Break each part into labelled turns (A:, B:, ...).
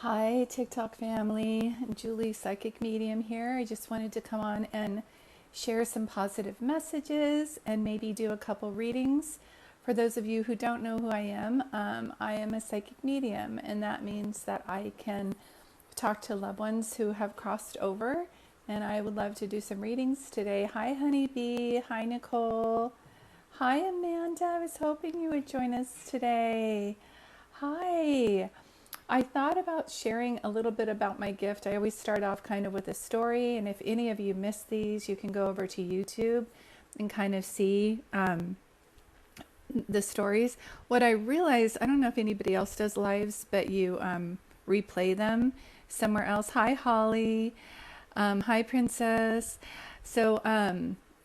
A: Hi, TikTok family. Julie, Psychic Medium here. I just wanted to come on and share some positive messages and maybe do a couple readings. For those of you who don't know who I am a psychic medium, and that means that I can talk to loved ones who have crossed over. And I would love to do some readings today. Hi, Honeybee. Hi, Nicole. Hi, Amanda. I was hoping you would join us today. Hi. I thought about sharing a little bit about my gift. I always start off kind of with a story, and if any of you missed these, you can go over to YouTube and kind of see the stories. What I realized, I don't know if anybody else does lives, but you replay them somewhere else. Hi, Holly. Hi, Princess. So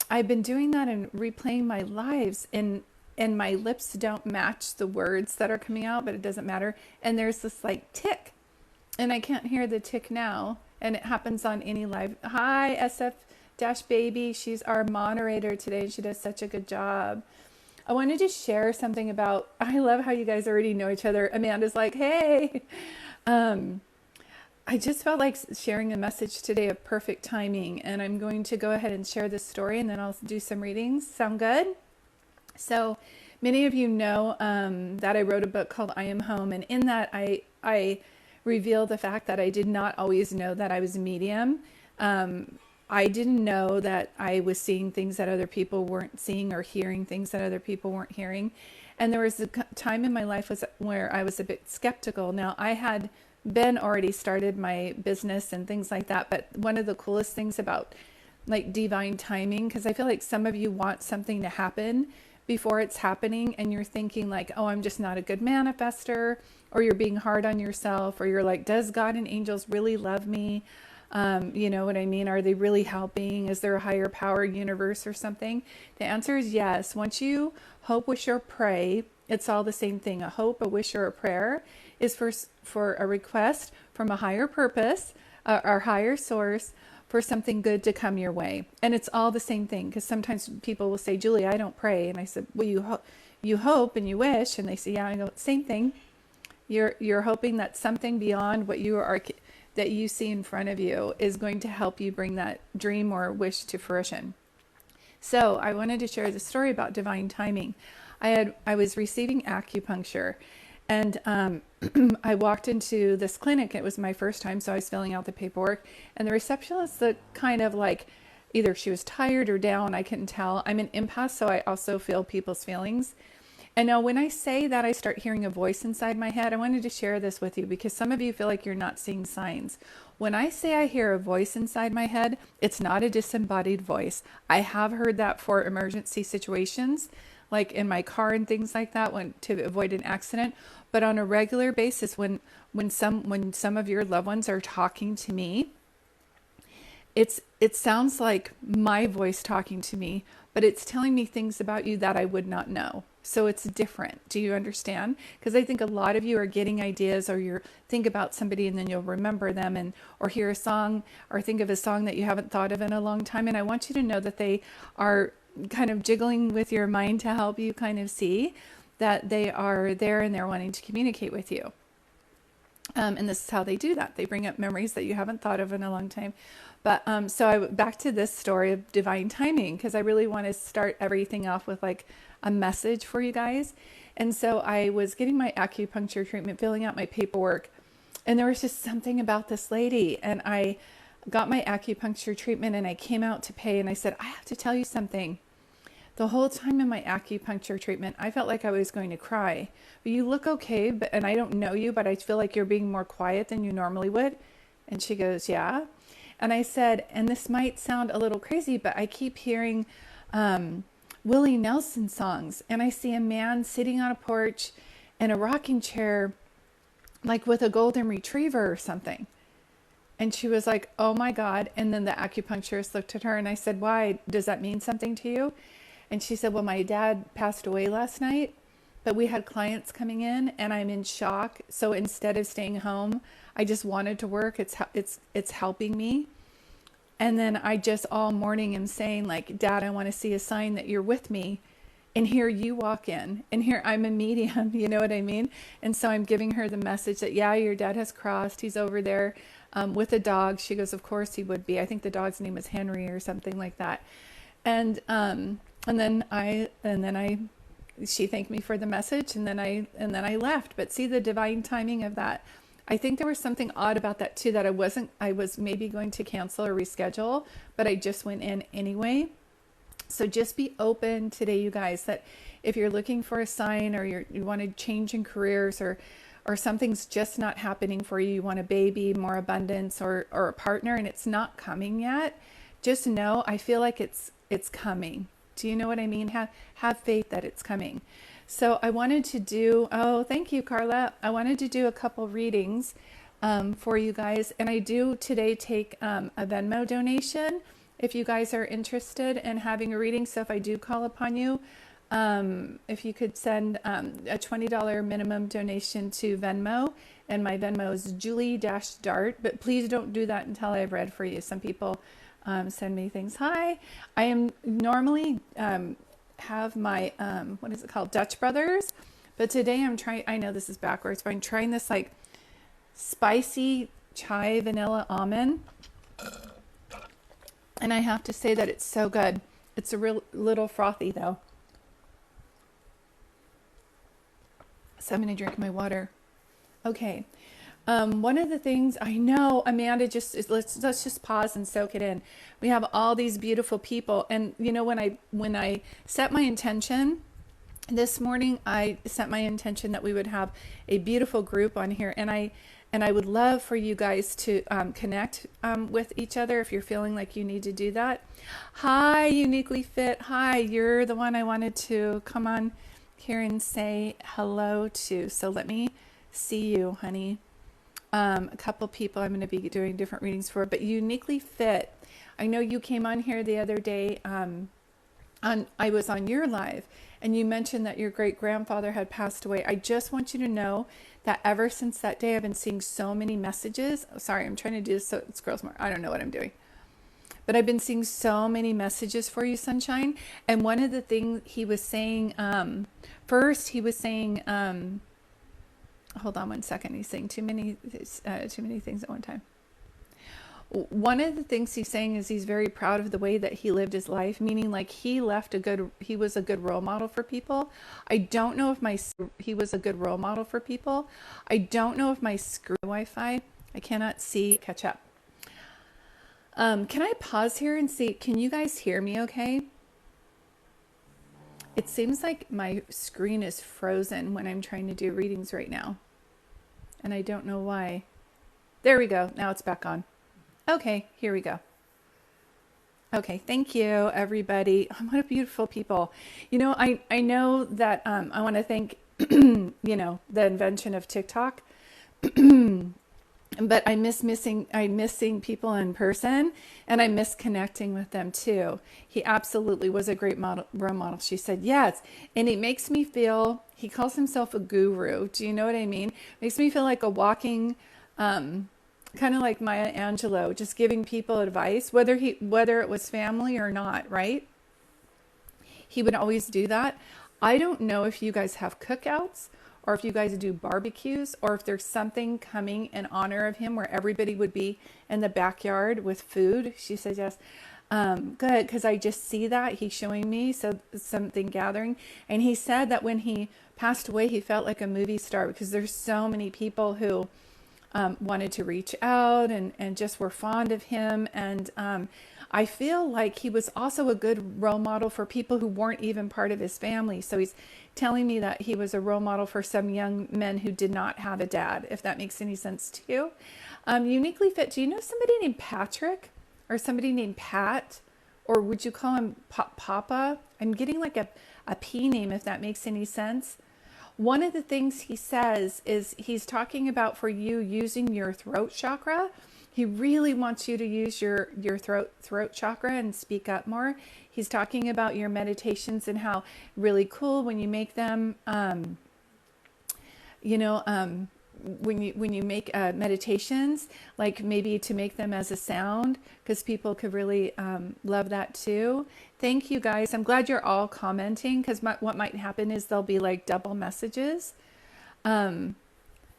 A: I've been doing that and replaying my lives, and my lips don't match the words that are coming out, but it doesn't matter. And there's this like tick, and I can't hear the tick now. And it happens on any live. Hi, SF Baby. She's our moderator today. She does such a good job. I wanted to share something about, I love how you guys already know each other. Amanda's like, hey. I just felt like sharing a message today of perfect timing. And I'm going to go ahead and share this story, and then I'll do some readings. Sound good? So many of you know that I wrote a book called I Am Home, and in that I reveal the fact that I did not always know that I was a medium. I didn't know that I was seeing things that other people weren't seeing, or hearing things that other people weren't hearing. And there was a time in my life where I was a bit skeptical. Now, I had been already started my business and things like that, but one of the coolest things about like divine timing, because I feel like some of you want something to happen before it's happening, and you're thinking like, oh, I'm just not a good manifester, or you're being hard on yourself, or you're like, does God and angels really love me? You know what I mean? Are they really helping? Is there a higher power, universe, or something? The answer is yes. Once you hope, wish, or pray, it's all the same thing. A hope, a wish, or a prayer is for a request from a higher purpose, or higher source, for something good to come your way. And it's all the same thing, because sometimes people will say, Julie, I don't pray. And I said, well, you hope and you wish. And they say, yeah. I go, same thing. You're hoping that something beyond what you are, that you see in front of you, is going to help you bring that dream or wish to fruition. So I wanted to share the story about divine timing. I was receiving acupuncture, and I walked into this clinic. It was my first time, so I was filling out the paperwork. And the receptionist looked kind of like either she was tired or down. I couldn't tell. I'm an empath, so I also feel people's feelings. And now when I say that, I start hearing a voice inside my head. I wanted to share this with you because some of you feel like you're not seeing signs. When I say I hear a voice inside my head, it's not a disembodied voice. I have heard that for emergency situations, like in my car and things like that, to avoid an accident. But on a regular basis, when some of your loved ones are talking to me, it sounds like my voice talking to me, but it's telling me things about you that I would not know. So it's different. Do you understand? Because I think a lot of you are getting ideas, or you think about somebody and then you'll remember them, or hear a song, or think of a song that you haven't thought of in a long time. And I want you to know that they are kind of jiggling with your mind to help you kind of see that they are there and they're wanting to communicate with you. And this is how they do that. They bring up memories that you haven't thought of in a long time. But so back to this story of divine timing, because I really want to start everything off with like a message for you guys. And so I was getting my acupuncture treatment, filling out my paperwork, and there was just something about this lady. And I got my acupuncture treatment, and I came out to pay, and I said, I have to tell you something. The whole time in my acupuncture treatment, I felt like I was going to cry. But you look okay, and I don't know you, but I feel like you're being more quiet than you normally would. And she goes, yeah. And I said, and this might sound a little crazy, but I keep hearing Willie Nelson songs. And I see a man sitting on a porch in a rocking chair, like with a golden retriever or something. And she was like, oh my God. And then the acupuncturist looked at her, and I said, why? Does that mean something to you? And she said, well, my dad passed away last night, but we had clients coming in, and I'm in shock. So instead of staying home, I just wanted to work. It's helping me. And then I just all morning am saying like, Dad, I want to see a sign that you're with me And here you walk in, and here I'm a medium, you know what I mean? And so I'm giving her the message that, yeah, your dad has crossed. He's over there with a dog. She goes, of course he would be. I think the dog's name was Henry or something like that. And then I she thanked me for the message, and then I left. But see the divine timing of that. I think there was something odd about that too, that I was maybe going to cancel or reschedule, but I just went in anyway. So just be open today, you guys, that if you're looking for a sign, or you want to change in careers, or something's just not happening for you, you want a baby, more abundance, or a partner, and it's not coming yet, just know, I feel like it's coming. Do you know what I mean? Have faith that it's coming. So I wanted to do, oh, thank you, Carla. I wanted to do a couple readings for you guys. And I do today take a Venmo donation if you guys are interested in having a reading. So if I do call upon you, if you could send a $20 minimum donation to Venmo, and my Venmo is Julie-Dart, but please don't do that until I've read for you. Some people send me things. Hi, I am normally have my, what is it called? Dutch Brothers. But today I'm trying, I know this is backwards, but I'm trying this like spicy chai vanilla almond. And I have to say that it's so good. It's a real little frothy though. So I'm going to drink my water. Okay. One of the things I know, Amanda, let's just pause and soak it in. We have all these beautiful people. And you know, when I set my intention this morning, I set my intention that we would have a beautiful group on here. And I would love for you guys to connect with each other if you're feeling like you need to do that. Hi, Uniquely Fit. Hi, you're the one I wanted to come on here and say hello to. So let me see you, honey. A couple people I'm going to be doing different readings for, but Uniquely Fit. I know you came on here the other day. I was on your live, and you mentioned that your great grandfather had passed away. I just want you to know that ever since that day, I've been seeing so many messages. Oh, sorry, I'm trying to do this so it scrolls more. I don't know what I'm doing. But I've been seeing so many messages for you, Sunshine. And one of the things he was saying, first he was saying, hold on one second. He's saying too many things at one time. One of the things he's saying is he's very proud of the way that he lived his life, meaning like he was a good role model for people. I don't know if he was a good role model for people. I don't know if my screw Wi-Fi, I cannot see, catch up. Can I pause here and see, can you guys hear me okay? It seems like my screen is frozen when I'm trying to do readings right now. And I don't know why. There we go. Now it's back on. Okay, here we go. Okay, thank you, everybody. Oh, what a beautiful people. You know, I know that I want to thank, you know, the invention of TikTok. But I miss seeing people in person, and I miss connecting with them too. He absolutely was a great role model. She said, yes. And it makes me feel, he calls himself a guru. Do you know what I mean? Makes me feel like a walking, kind of like Maya Angelou, just giving people advice, whether it was family or not, right? He would always do that. I don't know if you guys have cookouts, or if you guys do barbecues, or if there's something coming in honor of him where everybody would be in the backyard with food. She says yes. Good, because I just see that. He's showing me something gathering. And he said that when he passed away, he felt like a movie star, because there's so many people who wanted to reach out and just were fond of him. And I feel like he was also a good role model for people who weren't even part of his family. So he's telling me that he was a role model for some young men who did not have a dad, if that makes any sense to you. Uniquely Fit, do you know somebody named Patrick, or somebody named Pat, or would you call him Papa? I'm getting like a P name, if that makes any sense. One of the things he says is he's talking about for you using your throat chakra. He really wants you to use your throat chakra and speak up more. He's talking about your meditations and how really cool when you make them, when you make meditations, like maybe to make them as a sound, because people could really love that too. Thank you guys. I'm glad you're all commenting, because what might happen is there'll be like double messages. Um,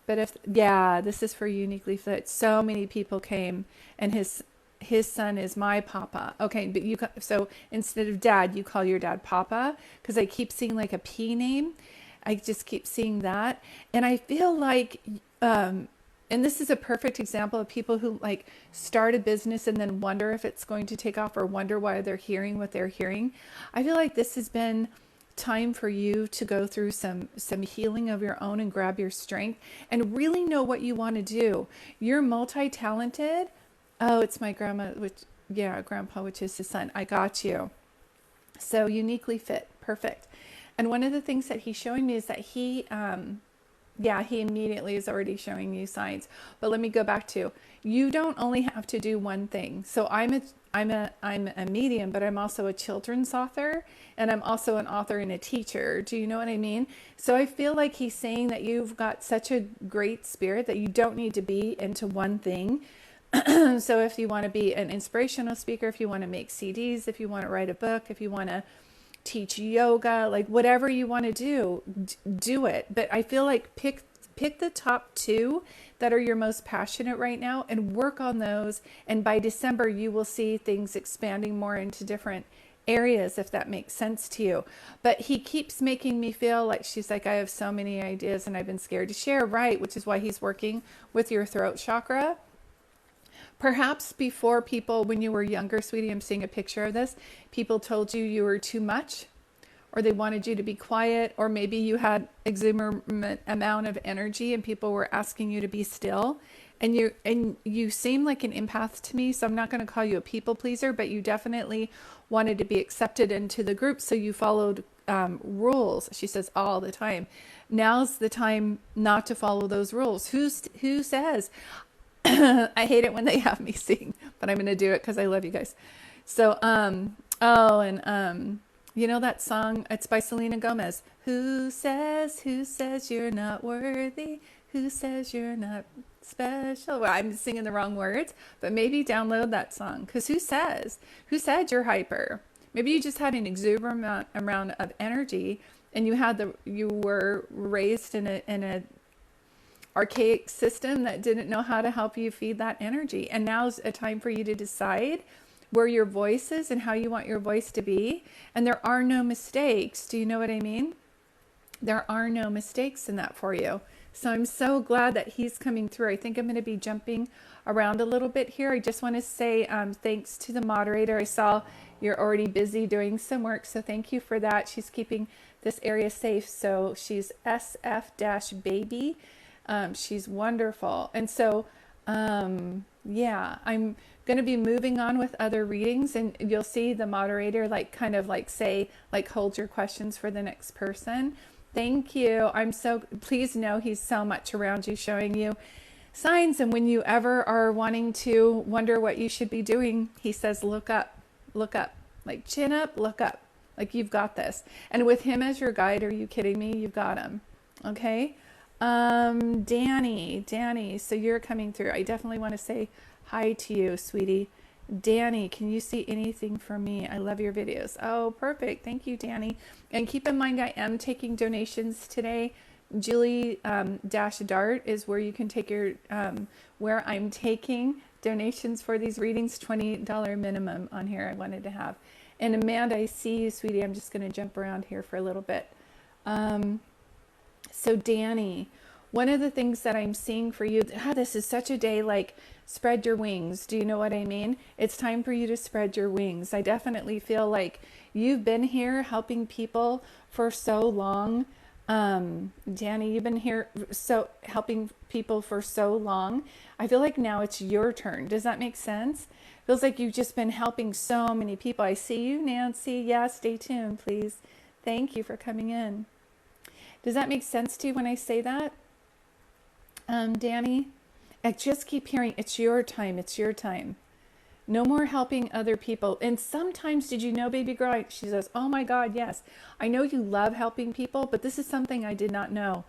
A: but if, yeah, this is for Uniquely Fit. So many people came, and his son is my papa. Okay, but so instead of dad, you call your dad papa, because I keep seeing like a P name. I just keep seeing that, and I feel like, and this is a perfect example of people who like start a business and then wonder if it's going to take off, or wonder why they're hearing what they're hearing. I feel like this has been time for you to go through some healing of your own and grab your strength and really know what you want to do. You're multi-talented. Oh, it's my grandpa, which is his son. I got you. So Uniquely Fit. Perfect. And one of the things that he's showing me is that he immediately is already showing you signs. But let me go back to, you don't only have to do one thing. So I'm a medium, but I'm also a children's author, and I'm also an author and a teacher. Do you know what I mean? So I feel like he's saying that you've got such a great spirit that you don't need to be into one thing. So if you want to be an inspirational speaker, if you want to make CDs, if you want to write a book, if you want to teach yoga, like whatever you want to do it. But I feel like pick the top two that are your most passionate right now and work on those. And by December, you will see things expanding more into different areas, if that makes sense to you. But he keeps making me feel like, she's like, I have so many ideas and I've been scared to share, right? Which is why he's working with your throat chakra. Perhaps before, people, when you were younger, sweetie, I'm seeing a picture of this, people told you were too much, or they wanted you to be quiet, or maybe you had exuberant amount of energy and people were asking you to be still. And you seem like an empath to me, so I'm not going to call you a people pleaser, but you definitely wanted to be accepted into the group, so you followed rules. She says all the time. Now's the time not to follow those rules. Who says? I hate it when they have me sing, but I'm going to do it because I love you guys. So, you know that song? It's by Selena Gomez. Who says you're not worthy? Who says you're not special? Well, I'm singing the wrong words, but maybe download that song. Because who said you're hyper? Maybe you just had an exuberant amount of energy, and you were raised in a archaic system that didn't know how to help you feed that energy. And now's a time for you to decide where your voice is and how you want your voice to be. And there are no mistakes. Do you know what I mean? There are no mistakes in that for you. So I'm so glad that he's coming through. I think I'm going to be jumping around a little bit here. I just want to say thanks to the moderator. I saw you're already busy doing some work, so thank you for that. She's keeping this area safe. So she's SF-baby. She's wonderful. And so, I'm going to be moving on with other readings, and you'll see the moderator kind of say, hold your questions for the next person. Thank you. Please know he's so much around you, showing you signs. And when you ever are wanting to wonder what you should be doing, he says, look up, like chin up, look up, like you've got this. And with him as your guide, are you kidding me? You've got him. Okay. Danny, so you're coming through. I definitely want to say hi to you, sweetie. Danny, can you see anything for me? I love your videos. Oh, perfect. Thank you, Danny. And keep in mind, I am taking donations today. Julie Dart is where you can take your, where I'm taking donations for these readings, $20 minimum on here I wanted to have. And Amanda, I see you, sweetie. I'm just going to jump around here for a little bit. So Danny, one of the things that I'm seeing for you, this is such a day, spread your wings. Do you know what I mean? It's time for you to spread your wings. I definitely feel like you've been here helping people for so long. Danny, you've been here helping people for so long. I feel like now it's your turn. Does that make sense? Feels like you've just been helping so many people. I see you, Nancy. Yeah, stay tuned, please. Thank you for coming in. Does that make sense to you when I say that? Danny, I just keep hearing, it's your time, it's your time. No more helping other people. And sometimes, did you know, baby girl, she says, oh my God, yes. I know you love helping people, but this is something I did not know.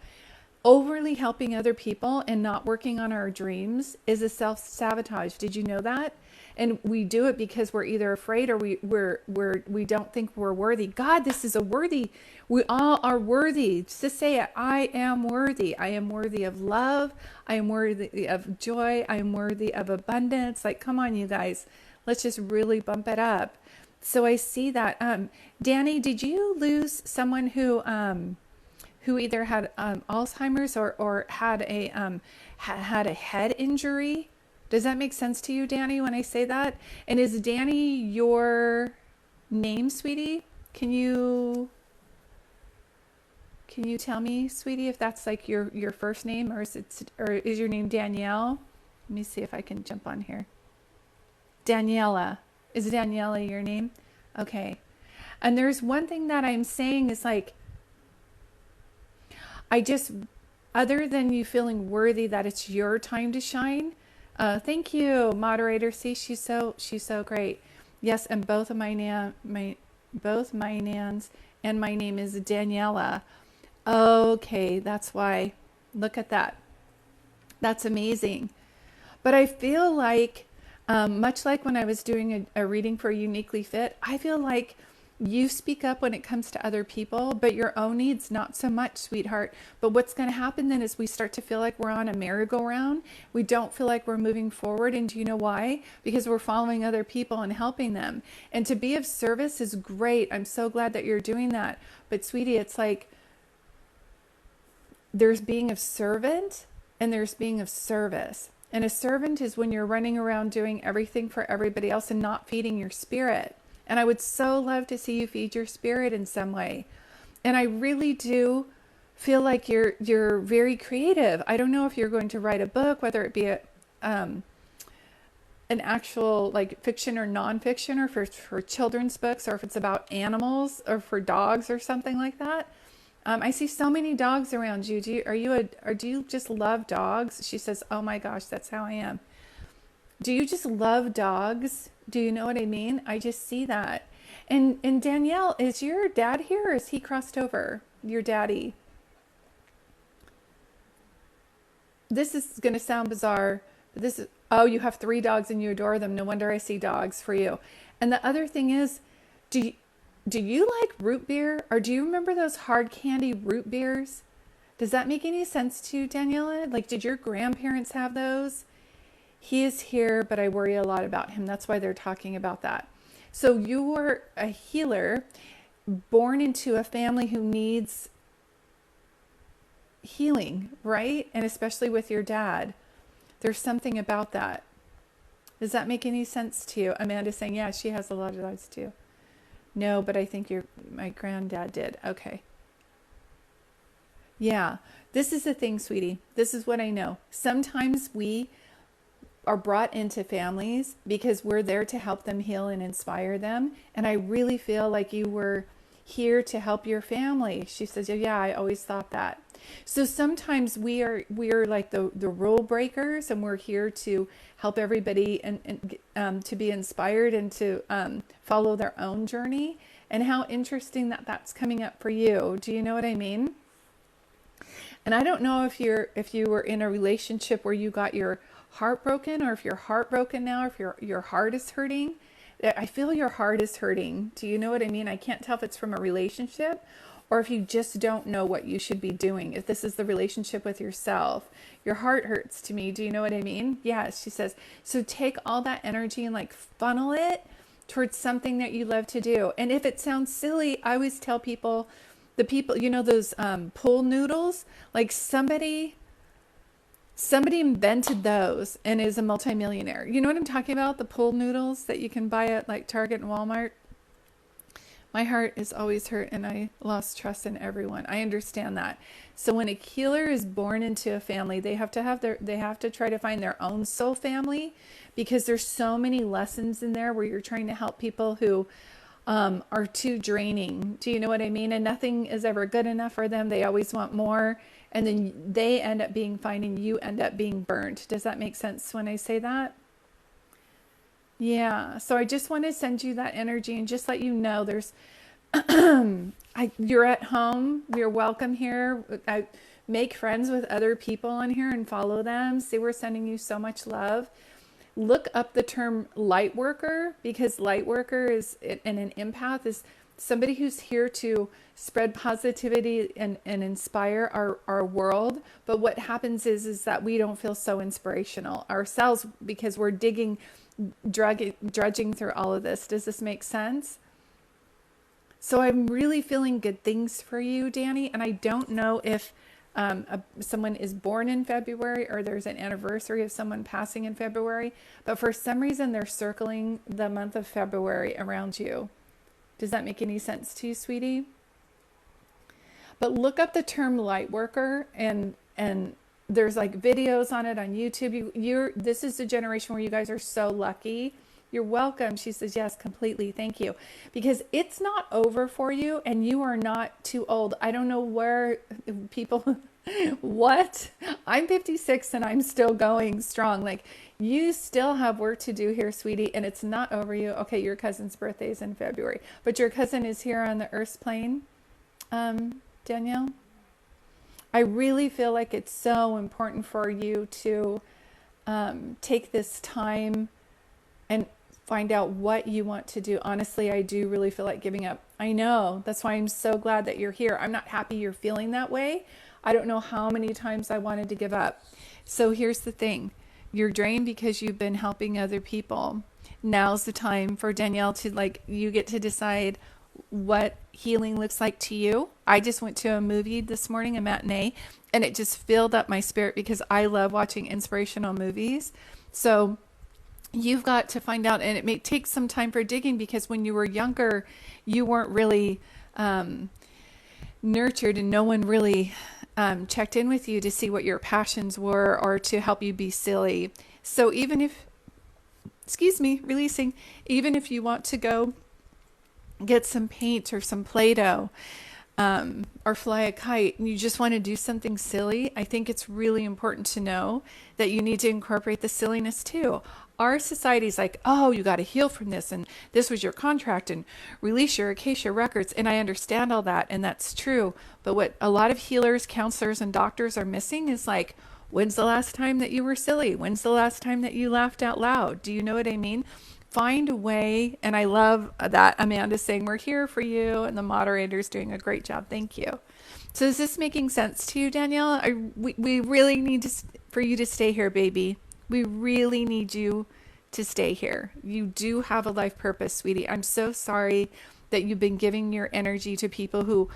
A: overly helping other people and not working on our dreams is a self-sabotage. Did you know that? And we do it because we're either afraid or we don't think we're worthy. God, this is a worthy. We all are worthy. Just say it. I am worthy. I am worthy of love. I am worthy of joy. I am worthy of abundance. Like, come on, you guys. Let's just really bump it up. So I see that. Danny, did you lose someone who either had Alzheimer's or had had a head injury? Does that make sense to you, Danny, when I say that? And is Danny your name, sweetie? Can you tell me, sweetie, if that's like your first name, or is your name Danielle? Let me see if I can jump on here. Daniela. Is Daniela your name? Okay. And there's one thing that I'm saying is like, other than you feeling worthy that it's your time to shine. Thank you, moderator. See, she's so great. Yes, and both my nans and my name is Daniela. Okay, that's why. Look at that. That's amazing. But I feel like, much like when I was doing a reading for Uniquely Fit, I feel like you speak up when it comes to other people, but your own needs, not so much, sweetheart. But what's going to happen then is we start to feel like we're on a merry-go-round. We don't feel like we're moving forward. And do you know why? Because we're following other people and helping them. And to be of service is great. I'm so glad that you're doing that. But sweetie, it's like there's being of servant and there's being of service. And a servant is when you're running around doing everything for everybody else and not feeding your spirit. And I would so love to see you feed your spirit in some way. And I really do feel like you're very creative. I don't know if you're going to write a book, whether it be an actual like fiction or nonfiction, or for children's books, or if it's about animals or for dogs or something like that. I see so many dogs around you. Do you just love dogs? She says, "Oh my gosh, that's how I am." Do you just love dogs? Do you know what I mean? I just see that. And Danielle, is your dad here, or is he crossed over? Your daddy. This is going to sound bizarre, but oh, you have 3 dogs and you adore them. No wonder I see dogs for you. And the other thing is, do you like root beer, or do you remember those hard candy root beers? Does that make any sense to you, Daniela? Like, did your grandparents have those? He is here, but I worry a lot about him. That's why they're talking about that. So you were a healer born into a family who needs healing, right? And especially with your dad. There's something about that. Does that make any sense to you? Amanda's saying, yeah, she has a lot of dogs too. No, but I think my granddad did. Okay. Yeah, this is the thing, sweetie. This is what I know. Sometimes we are brought into families because we're there to help them heal and inspire them. And I really feel like you were here to help your family. She says, oh, yeah, I always thought that. So sometimes we are like the rule breakers, and we're here to help everybody and to be inspired and to follow their own journey. And how interesting that that's coming up for you. Do you know what I mean? And I don't know if you were in a relationship where you got your heartbroken, or if you're heartbroken now, or if your heart is hurting. I feel your heart is hurting. Do you know what I mean? I can't tell if it's from a relationship or if you just don't know what you should be doing. If this is the relationship with yourself, your heart hurts to me. Do you know what I mean? Yes, she says. So take all that energy and like funnel it towards something that you love to do. And if it sounds silly, I always tell people, you know, those pool noodles, like somebody invented those and is a multimillionaire. You know what I'm talking about? The pool noodles that you can buy at like Target and Walmart. My heart is always hurt, and I lost trust in everyone. I understand that. So when a healer is born into a family, they have to try to find their own soul family, because there's so many lessons in there where you're trying to help people who are too draining. Do you know what I mean? And nothing is ever good enough for them. They always want more. And then they end up being fine and you end up being burned. Does that make sense when I say that? Yeah. So I just want to send you that energy and just let you know you're at home. You're welcome here. make friends with other people on here and follow them. See, we're sending you so much love. Look up the term light worker, because light worker is, and an empath is somebody who's here to spread positivity and inspire our world. But what happens is that we don't feel so inspirational ourselves because we're drudging through all of this. Does this make sense? So I'm really feeling good things for you, Danny. And I don't know if someone is born in February or there's an anniversary of someone passing in February, but for some reason they're circling the month of February around you. Does that make any sense to you, sweetie? But look up the term light worker, and there's like videos on it on YouTube. This is the generation where you guys are so lucky. You're welcome. She says, yes, completely. Thank you. Because it's not over for you and you are not too old. I don't know where people, what? I'm 56 and I'm still going strong. Like, you still have work to do here, sweetie, and it's not over you. Okay, your cousin's birthday is in February, but your cousin is here on the Earth's plane, Danielle. I really feel like it's so important for you to take this time and find out what you want to do. Honestly, I do really feel like giving up. I know. That's why I'm so glad that you're here. I'm not happy you're feeling that way. I don't know how many times I wanted to give up. So here's the thing. You're drained because you've been helping other people. Now's the time for Danielle to, you get to decide what healing looks like to you. I just went to a movie this morning, a matinee, and it just filled up my spirit because I love watching inspirational movies. So you've got to find out, and it may take some time for digging because when you were younger, you weren't really nurtured and no one really checked in with you to see what your passions were or to help you be silly. So even if, even if you want to go get some paint or some Play-Doh or fly a kite and you just want to do something silly, I think it's really important to know that you need to incorporate the silliness too. Our society's like, oh, you got to heal from this, and this was your contract, and release your Acacia records. And I understand all that, and that's true. But what a lot of healers, counselors, and doctors are missing is like, when's the last time that you were silly? When's the last time that you laughed out loud? Do you know what I mean? Find a way, and I love that Amanda's saying we're here for you, and the moderator's doing a great job. Thank you. So is this making sense to you, Danielle? We really need for you to stay here, baby. We really need you to stay here. You do have a life purpose, sweetie. I'm so sorry that you've been giving your energy to people who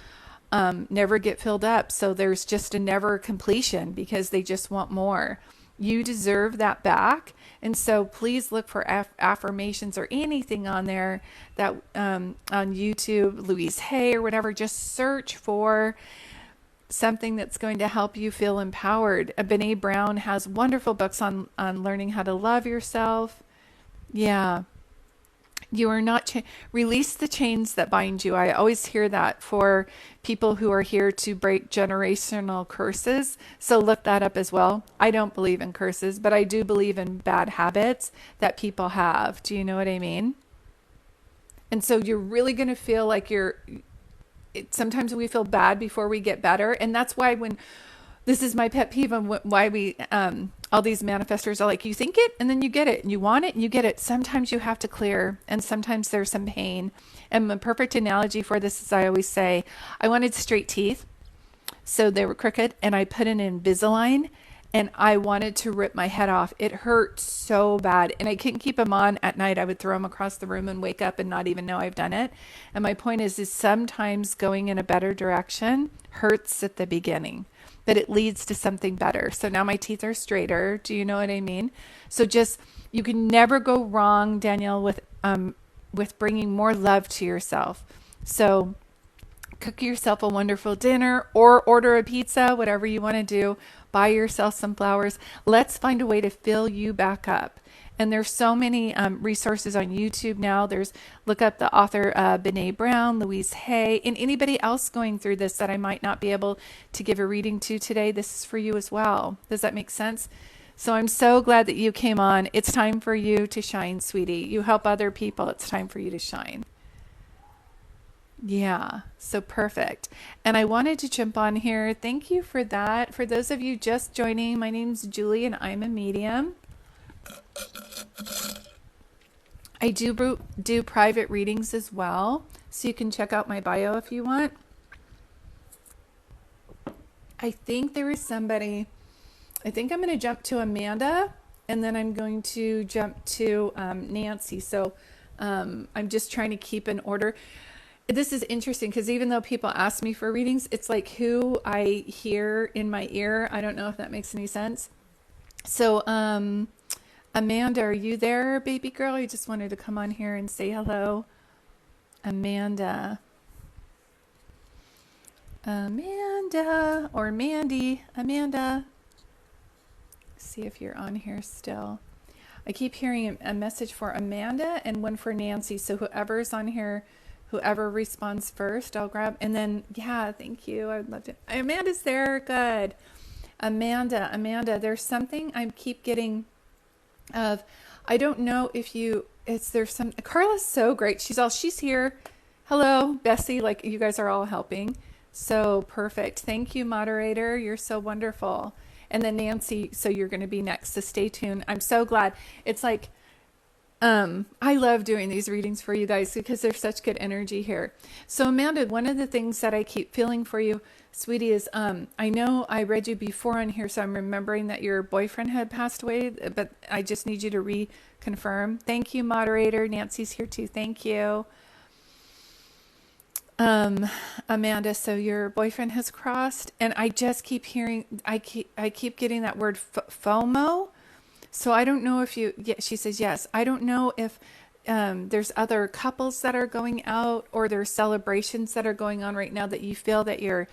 A: never get filled up. So there's just a never completion because they just want more. You deserve that back. And so please look for affirmations or anything on there that on YouTube, Louise Hay or whatever. Just search for something that's going to help you feel empowered. Brene Brown has wonderful books on learning how to love yourself. Yeah. You are not, release the chains that bind you. I always hear that for people who are here to break generational curses. So look that up as well. I don't believe in curses, but I do believe in bad habits that people have. Do you know what I mean? And so you're really going to feel like sometimes we feel bad before we get better. And that's why this is my pet peeve and why we, all these manifestors are like, you think it and then you get it and you want it and you get it. Sometimes you have to clear and sometimes there's some pain. And the perfect analogy for this is I always say, I wanted straight teeth. So they were crooked and I put in Invisalign and I wanted to rip my head off. It hurt so bad and I couldn't keep them on at night. I would throw them across the room and wake up and not even know I've done it. And my point is sometimes going in a better direction hurts at the beginning, but it leads to something better. So now my teeth are straighter. Do you know what I mean? So you can never go wrong, Danielle, with bringing more love to yourself. So cook yourself a wonderful dinner or order a pizza, whatever you want to do. Buy yourself some flowers. Let's find a way to fill you back up. And there's so many resources on YouTube now. Look up the author Brene Brown, Louise Hay, and anybody else going through this that I might not be able to give a reading to today. This is for you as well. Does that make sense? So I'm so glad that you came on. It's time for you to shine, sweetie. You help other people. It's time for you to shine. Yeah, so perfect. And I wanted to jump on here. Thank you for that. For those of you just joining, my name's Julie and I'm a medium. I do private readings as well, so you can check out my bio if you want. I think there is somebody, I think I'm going to jump to Amanda and then I'm going to jump to Nancy. So I'm just trying to keep in order. This is interesting because even though people ask me for readings, it's like who I hear in my ear. I don't know if that makes any sense. So, Amanda, are you there, baby girl? I just wanted to come on here and say hello. Amanda. Amanda or Mandy. Amanda. See if you're on here still. I keep hearing a message for Amanda and one for Nancy. So whoever's on here, whoever responds first, I'll grab. And then, yeah, thank you. I would love to. Amanda's there. Good. Amanda, there's something I keep getting of, I don't know if you, there's some, Carla's so great. She's here. Hello, Bessie, like you guys are all helping. So perfect. Thank you, moderator. You're so wonderful. And then Nancy, so you're going to be next. So stay tuned. I'm so glad. It's like, I love doing these readings for you guys because there's such good energy here. So Amanda, one of the things that I keep feeling for you, sweetie, is I know I read you before on here, so I'm remembering that your boyfriend had passed away, but I just need you to reconfirm. Thank you, moderator. Nancy's here too. Thank you. Amanda, so your boyfriend has crossed, and I just keep hearing, I keep getting that word FOMO. So I don't know if you, yeah, she says yes. I don't know if there's other couples that are going out or there's celebrations that are going on right now that you feel that you're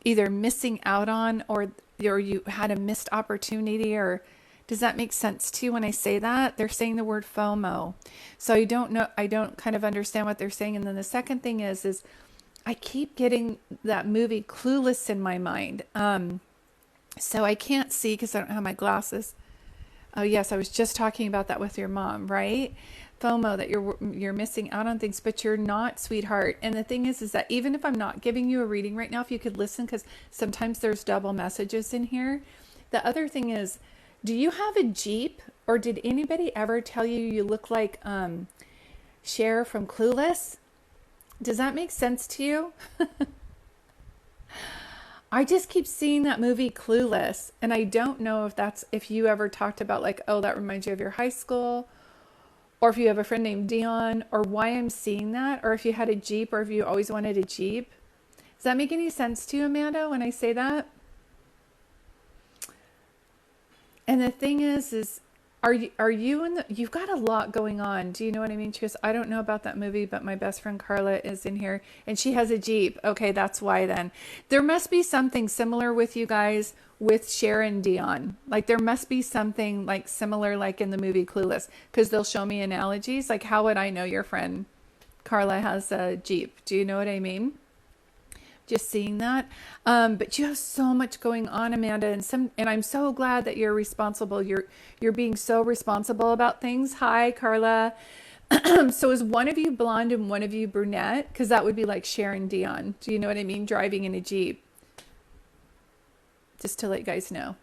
A: either missing out on or you had a missed opportunity, or does that make sense to you when I say that? They're saying the word FOMO. So I don't know, I don't kind of understand what they're saying. And then the second thing is I keep getting that movie Clueless in my mind. So I can't see because I don't have my glasses. Oh yes, I was just talking about that with your mom, right? FOMO, that you're missing out on things, but you're not, sweetheart. And the thing is that even if I'm not giving you a reading right now, if you could listen, because sometimes there's double messages in here. The other thing is, do you have a Jeep, or did anybody ever tell you you look like Cher from Clueless? Does that make sense to you? I just keep seeing that movie Clueless, and I don't know if you ever talked about like, oh, that reminds you of your high school, or if you have a friend named Dion, or why I'm seeing that, or if you had a Jeep, or if you always wanted a Jeep. Does that make any sense to you, Amanda, when I say that? And the thing is are you in the, you've got a lot going on. Do you know what I mean? Because I don't know about that movie, but my best friend Carla is in here and she has a Jeep. Okay, that's why then. There must be something similar with you guys with Sharon Dion. Like there must be something like similar like in the movie Clueless, because they'll show me analogies. Like how would I know your friend Carla has a Jeep? Do you know what I mean? Just seeing that. But you have so much going on, Amanda, and I'm so glad that you're responsible. You're being so responsible about things. Hi, Carla. So is one of you blonde and one of you brunette? Because that would be like Sharon Dion. Do you know what I mean? Driving in a Jeep. Just to let you guys know.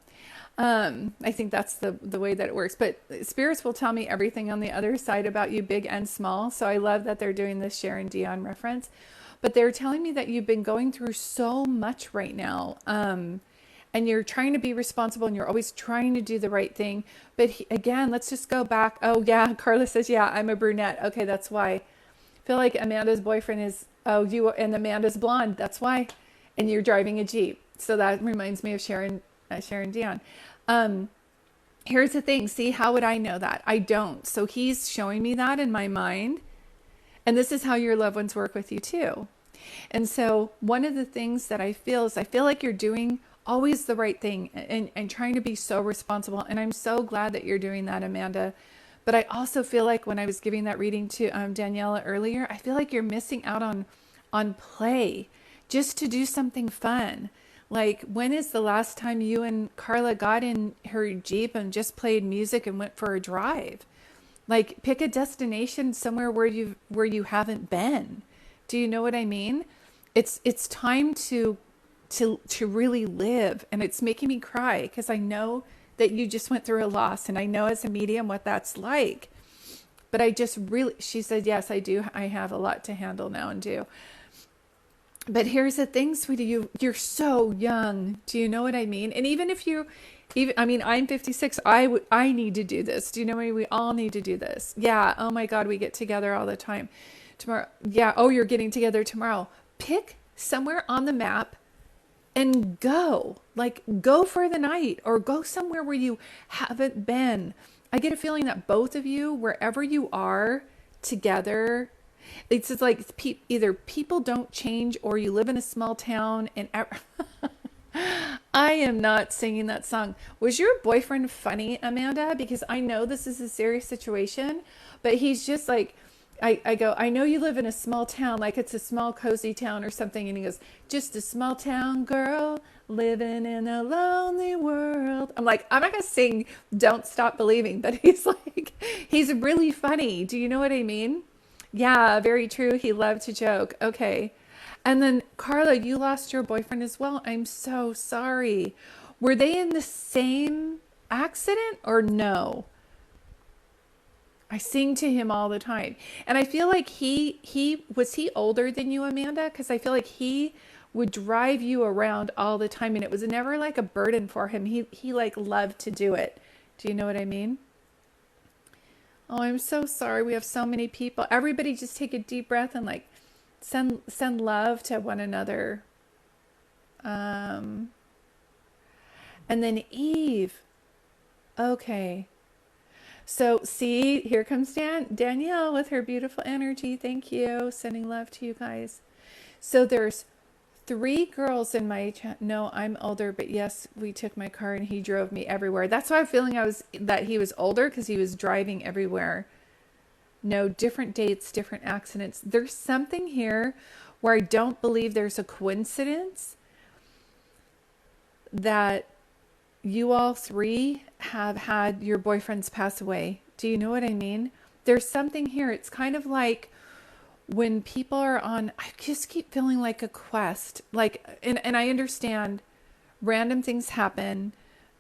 A: I think that's the way that it works. But spirits will tell me everything on the other side about you, big and small. So I love that they're doing this Sharon Dion reference. But they're telling me that you've been going through so much right now. And you're trying to be responsible and you're always trying to do the right thing. But again, let's just go back. Oh, yeah. Carla says, yeah, I'm a brunette. Okay, that's why. I feel like Amanda's boyfriend is, and Amanda's blonde. That's why. And you're driving a Jeep. So that reminds me of Sharon Dion. Here's the thing. See, how would I know that? I don't. So he's showing me that in my mind. And this is how your loved ones work with you too. And so one of the things that I feel is I feel like you're doing always the right thing and trying to be so responsible. And I'm so glad that you're doing that, Amanda. But I also feel like when I was giving that reading to Daniela earlier, I feel like you're missing out on play, just to do something fun. Like, when is the last time you and Carla got in her Jeep and just played music and went for a drive? Like, pick a destination somewhere where you haven't been. Do you know what I mean? It's time to really live, and it's making me cry because I know that you just went through a loss, and I know as a medium what that's like. But I just really, she said, yes, I do. I have a lot to handle now and do. But here's the thing, sweetie, you're so young. Do you know what I mean? And even if you, even I mean, I'm 56. I need to do this. Do you know what I mean? We all need to do this. Yeah. Oh my God, we get together all the time. Tomorrow. Yeah. Oh, you're getting together tomorrow. Pick somewhere on the map and go. Like, go for the night or go somewhere where you haven't been. I get a feeling that both of you, wherever you are together, it's just like either people don't change or you live in a small town and I am not singing that song. Was your boyfriend funny, Amanda? Because I know this is a serious situation, but he's just like, I go, I know you live in a small town, like it's a small cozy town or something. And he goes, just a small town girl living in a lonely world. I'm like, I'm not going to sing Don't Stop Believing, but he's like, he's really funny. Do you know what I mean? Yeah, very true. He loved to joke. Okay. And then Carla, you lost your boyfriend as well. I'm so sorry. Were they in the same accident or no? I sing to him all the time. And I feel like he was he older than you, Amanda? Because I feel like he would drive you around all the time and it was never like a burden for him. He like loved to do it. Do you know what I mean? Oh, I'm so sorry. We have so many people. Everybody just take a deep breath and like send love to one another. And then Eve. Okay. So see, here comes Danielle with her beautiful energy. Thank you. Sending love to you guys. So there's 3 girls in my no, I'm older, but yes, we took my car and he drove me everywhere. That's why I'm feeling that he was older because he was driving everywhere. No, different dates, different accidents. There's something here where I don't believe there's a coincidence that you all 3 have had your boyfriends pass away. Do you know what I mean? There's something here. It's kind of like when people are on, I just keep feeling like a quest. Like, and I understand random things happen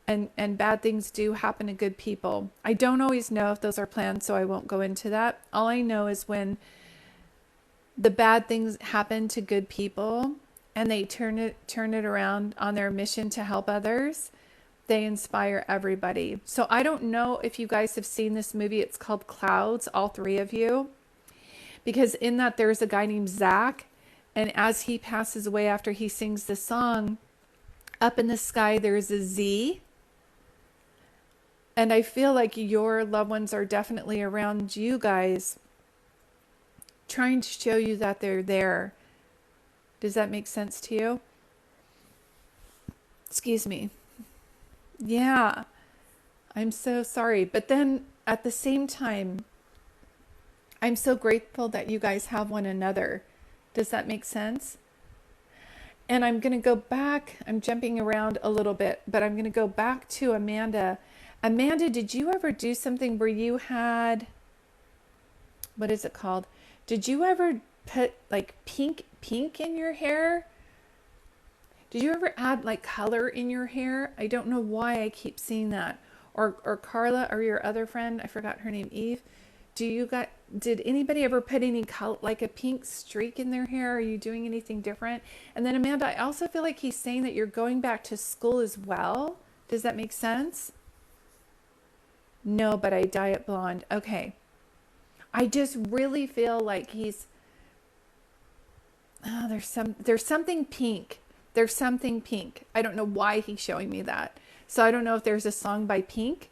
A: and bad things do happen to good people. I don't always know if those are planned, so I won't go into that. All I know is when the bad things happen to good people and they turn it around on their mission to help others, they inspire everybody. So I don't know if you guys have seen this movie. It's called Clouds, all 3 of you. Because in that there's a guy named Zach. And as he passes away after he sings the song, up in the sky there's a Z. And I feel like your loved ones are definitely around you guys, trying to show you that they're there. Does that make sense to you? Excuse me. Yeah, I'm so sorry. But then at the same time, I'm so grateful that you guys have one another. Does that make sense? And I'm going to go back. I'm jumping around a little bit, but I'm going to go back to Amanda. Amanda, did you ever do something where you had, what is it called? Did you ever put like pink in your hair? Did you ever add like color in your hair? I don't know why I keep seeing that. Or Carla or your other friend, I forgot her name, Eve. Did anybody ever put any color, like a pink streak in their hair? Are you doing anything different? And then Amanda, I also feel like he's saying that you're going back to school as well. Does that make sense? No, but I dye it blonde. Okay. I just really feel like there's something pink. There's something Pink. I don't know why he's showing me that. So I don't know if there's a song by Pink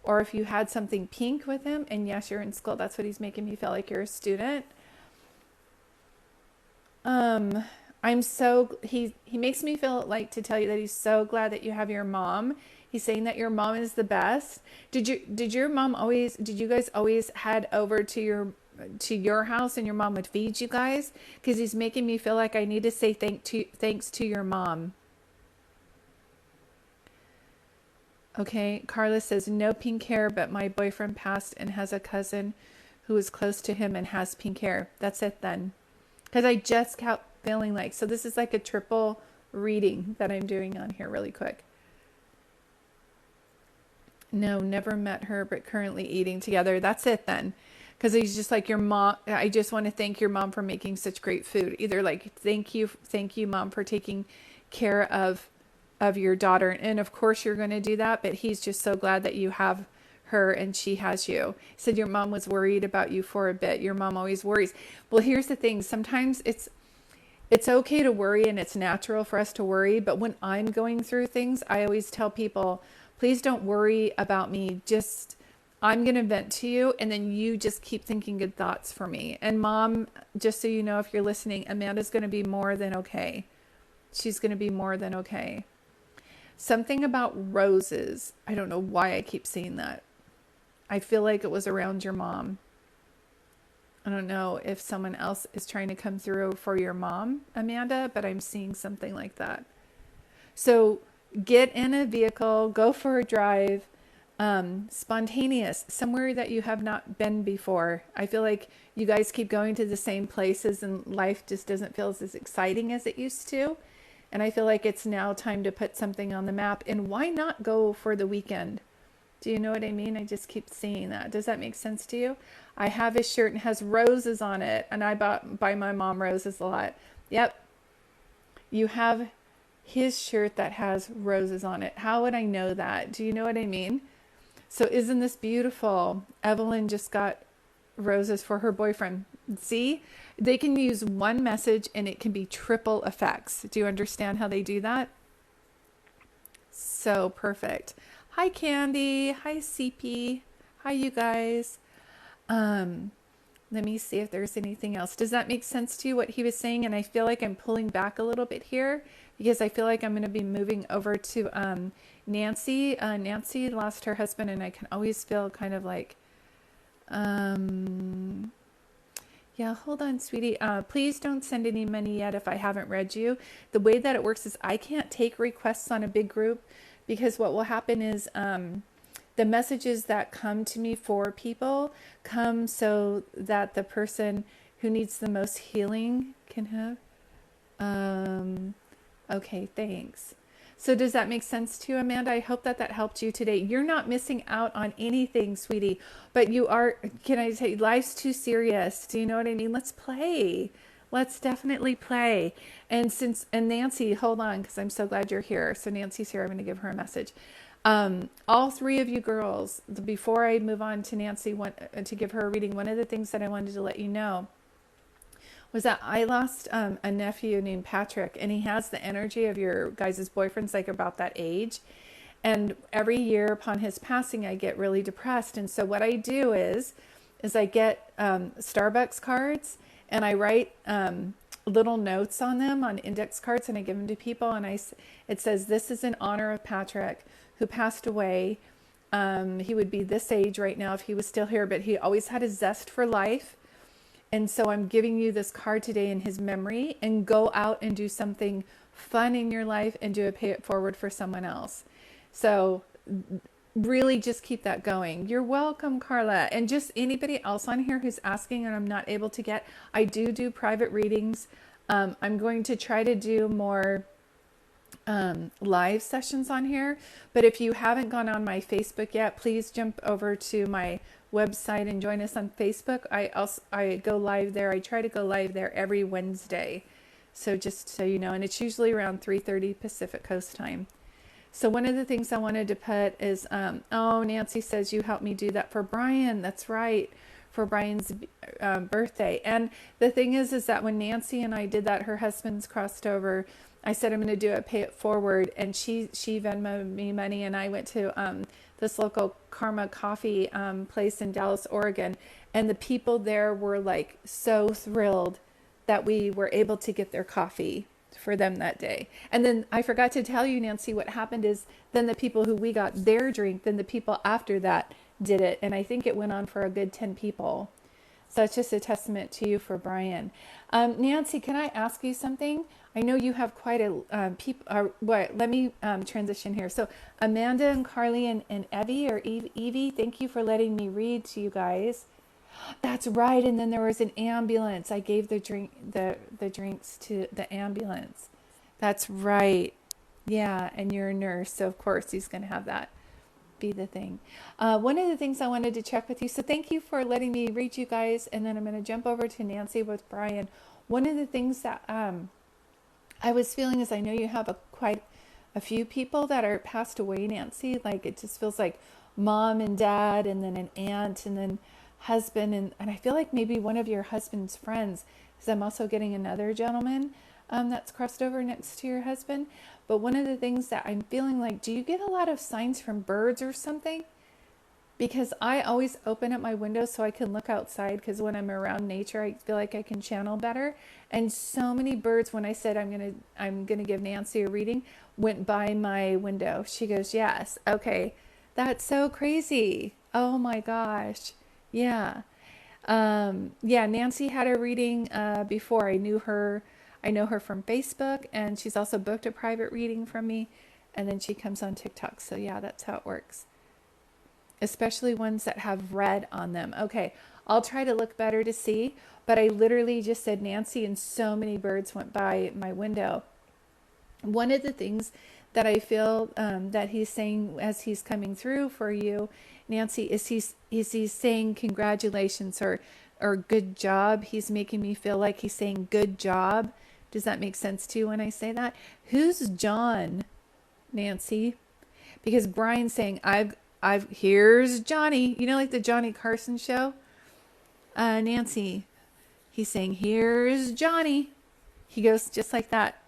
A: or if you had something pink with him. And yes, you're in school. That's what he's making me feel like you're a student. He makes me feel like to tell you that he's so glad that you have your mom. He's saying that your mom is the best. Did you guys always head over to your house and your mom would feed you guys? Because he's making me feel like I need to say thanks to your mom. Okay, Carla says no pink hair, but my boyfriend passed and has a cousin who is close to him and has pink hair. That's it then. because I just kept feeling like, so this is like a triple reading that I'm doing on here really quick. No, never met her, but currently eating together. That's it then. Because he's just like, your mom, I just want to thank your mom for making such great food. Either like, thank you, mom, for taking care of your daughter. And of course you're going to do that, but he's just so glad that you have her and she has you. He said your mom was worried about you for a bit. Your mom always worries. Well, here's the thing. Sometimes it's okay to worry and it's natural for us to worry. But when I'm going through things, I always tell people, please don't worry about me. Just, I'm going to vent to you. And then you just keep thinking good thoughts for me. And mom, just so you know, if you're listening, Amanda's going to be more than okay. She's going to be more than okay. Something about roses. I don't know why I keep saying that. I feel like it was around your mom. I don't know if someone else is trying to come through for your mom, Amanda, but I'm seeing something like that. So get in a vehicle, go for a drive, spontaneous, somewhere that you have not been before. I feel like you guys keep going to the same places and life just doesn't feel as exciting as it used to. And I feel like it's now time to put something on the map. And why not go for the weekend? Do you know what I mean? I just keep seeing that. Does that make sense to you? I have his shirt and has roses on it. And I buy my mom roses a lot. Yep. You have his shirt that has roses on it. How would I know that? Do you know what I mean? So isn't this beautiful? Evelyn just got roses for her boyfriend. See, they can use one message and it can be triple effects. Do you understand how they do that? So perfect. Hi, Candy. Hi, CP. Hi, you guys. Let me see if there's anything else. Does that make sense to you, what he was saying? And I feel like I'm pulling back a little bit here because I feel like I'm going to be moving over to Nancy. Nancy lost her husband, and I can always feel kind of like, yeah, hold on, sweetie. Please don't send any money yet if I haven't read you. The way that it works is I can't take requests on a big group because what will happen is the messages that come to me for people come so that the person who needs the most healing can have. Okay, thanks. So does that make sense to you, Amanda? I hope that that helped you today. You're not missing out on anything, sweetie, but you are, can I say, life's too serious. Do you know what I mean? Let's play. Let's definitely play. And Nancy, hold on, because I'm so glad you're here. So Nancy's here. I'm going to give her a message. All three of you girls, before I move on to Nancy, to give her a reading, one of the things that I wanted to let you know was that I lost a nephew named Patrick, and he has the energy of your guys' boyfriends, like about that age. And every year upon his passing, I get really depressed. And so what I do is I get Starbucks cards, and I write little notes on them on index cards, and I give them to people. And it says, "This is in honor of Patrick, who passed away. He would be this age right now if he was still here, but he always had a zest for life. And so I'm giving you this card today in his memory, and go out and do something fun in your life and do a pay it forward for someone else." So really just keep that going. You're welcome, Carla. And just anybody else on here who's asking and I'm not able to get, I do private readings. I'm going to try to do more live sessions on here. But if you haven't gone on my Facebook yet, please jump over to my website and join us on Facebook. I go live there. I try to go live there every Wednesday. So just so you know, and it's usually around 3:30 Pacific Coast time. So one of the things I wanted to put is, oh, Nancy says you helped me do that for Brian. That's right, for Brian's birthday. And the thing is that when Nancy and I did that, her husband's crossed over. I said, I'm going to do it, pay it forward. And she Venmoed me money, and I went to this local Karma Coffee place in Dallas, Oregon. And the people there were like so thrilled that we were able to get their coffee for them that day. And then I forgot to tell you, Nancy, what happened is then the people who we got their drink, then the people after that did it. And I think it went on for a good 10 people. So it's just a testament to you for Brian. Nancy, can I ask you something? I know you have quite a let me transition here. So Amanda and Carly and Evie or Evie, thank you for letting me read to you guys. That's right. And then there was an ambulance. I gave the drinks to the ambulance. That's right. Yeah, and you're a nurse, so of course he's going to have that be the thing. One of the things I wanted to check with you. So thank you for letting me read you guys, and then I'm going to jump over to Nancy with Brian. One of the things that I was feeling is I know you have quite a few people that are passed away, Nancy. Like it just feels like mom and dad, and then an aunt, and then husband, and I feel like maybe one of your husband's friends, because I'm also getting another gentleman that's crossed over next to your husband. But one of the things that I'm feeling like, do you get a lot of signs from birds or something? Because I always open up my window so I can look outside, because when I'm around nature I feel like I can channel better. And so many birds, when I said I'm gonna give Nancy a reading, went by my window. She goes, yes. Okay, that's so crazy. Oh my gosh. Yeah. Yeah, Nancy had a reading before. I know her from Facebook, and she's also booked a private reading from me, and then she comes on TikTok. So yeah, that's how it works, especially ones that have red on them. Okay, I'll try to look better to see, but I literally just said Nancy, and so many birds went by my window. One of the things that I feel that he's saying as he's coming through for you, Nancy, is he's saying congratulations or good job. He's making me feel like he's saying good job. Does that make sense to you when I say that? Who's John, Nancy? Because Brian's saying here's Johnny. You know, like the Johnny Carson show. Nancy, he's saying here's Johnny. He goes just like that.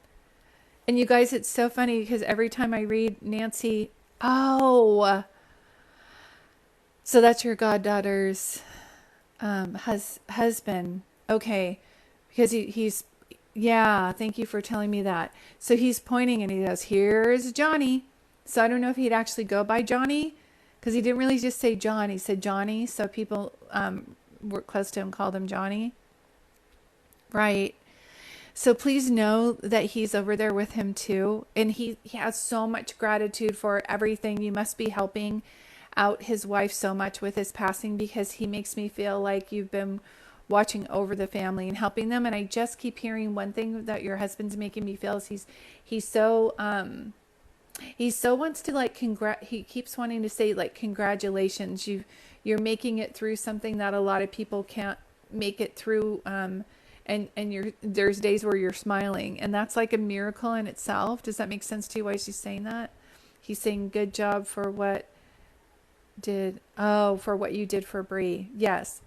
A: And you guys, it's so funny because every time I read Nancy, oh, so that's your goddaughter's husband. Okay, because he's, yeah, thank you for telling me that. So he's pointing and he goes, here's Johnny. So I don't know if he'd actually go by Johnny, because he didn't really just say John. He said Johnny. So people were close to him called him Johnny. Right. So please know that he's over there with him too. And he has so much gratitude for everything. You must be helping out his wife so much with his passing, because he makes me feel like you've been watching over the family and helping them. And I just keep hearing one thing that your husband's making me feel is he's so wants to like he keeps wanting to say like congratulations, you're making it through something that a lot of people can't make it through, and there's days where you're smiling, and that's like a miracle in itself. Does that make sense to you why she's saying that? He's saying good job for what you did for Bree. Yes.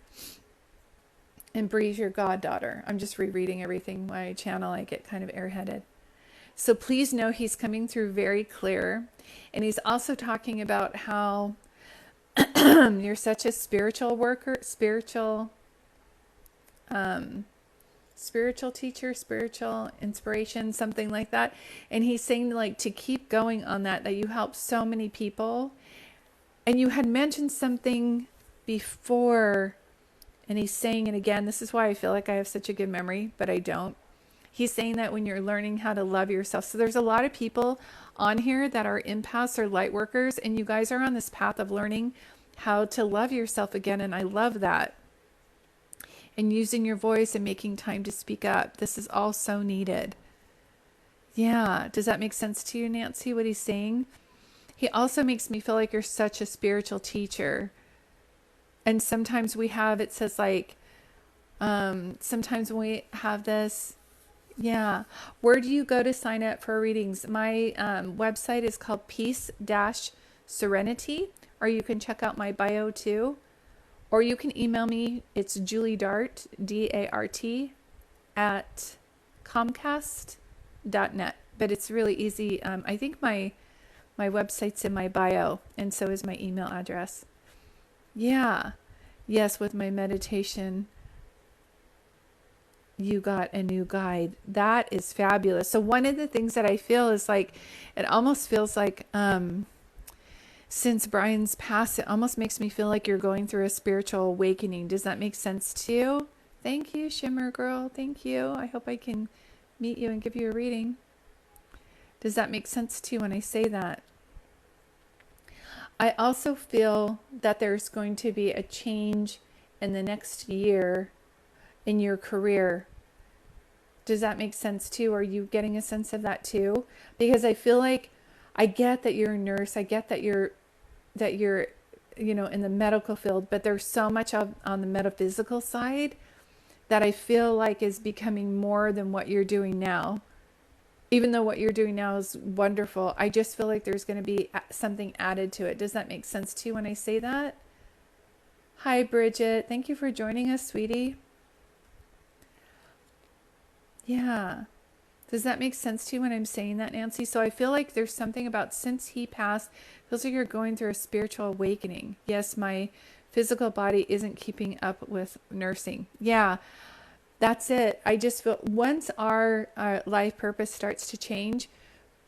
A: And Bree's your goddaughter. I'm just rereading everything my channel. I get kind of airheaded. So please know he's coming through very clear. And he's also talking about how you're such a spiritual worker, spiritual teacher, spiritual inspiration, something like that. And he's saying like to keep going on that you help so many people. And you had mentioned something before, and he's saying it again. This is why I feel like I have such a good memory, but I don't. He's saying that when you're learning how to love yourself. So there's a lot of people on here that are empaths or light workers, and you guys are on this path of learning how to love yourself again. And I love that. And using your voice and making time to speak up. This is all so needed. Yeah. Does that make sense to you, Nancy, what he's saying? He also makes me feel like you're such a spiritual teacher. And sometimes we have, it says like, sometimes we have this, yeah. Where do you go to sign up for readings? My website is called Peace-Serenity, or you can check out my bio too. Or you can email me. It's Julie Dart, D-A-R-T, at Comcast.net. But it's really easy. I think my website's in my bio, and so is my email address. Yeah. Yes, with my meditation, you got a new guide. That is fabulous. So one of the things that I feel is like, it almost feels like, since Brian's passed, it almost makes me feel like you're going through a spiritual awakening. Does that make sense to you? Thank you, Shimmer Girl. Thank you. I hope I can meet you and give you a reading. Does that make sense to you when I say that? I also feel that there's going to be a change in the next year in your career. Does that make sense too? Are you getting a sense of that too? Because I feel like I get that you're a nurse. I get that you're in the medical field, but there's so much on the metaphysical side that I feel like is becoming more than what you're doing now. Even though what you're doing now is wonderful, I just feel like there's going to be something added to it. Does that make sense to you when I say that? Hi, Bridget. Thank you for joining us, sweetie. Yeah. Does that make sense to you when I'm saying that, Nancy? So I feel like there's something about since he passed, feels like you're going through a spiritual awakening. Yes, my physical body isn't keeping up with nursing. Yeah, that's it. I just feel once our life purpose starts to change,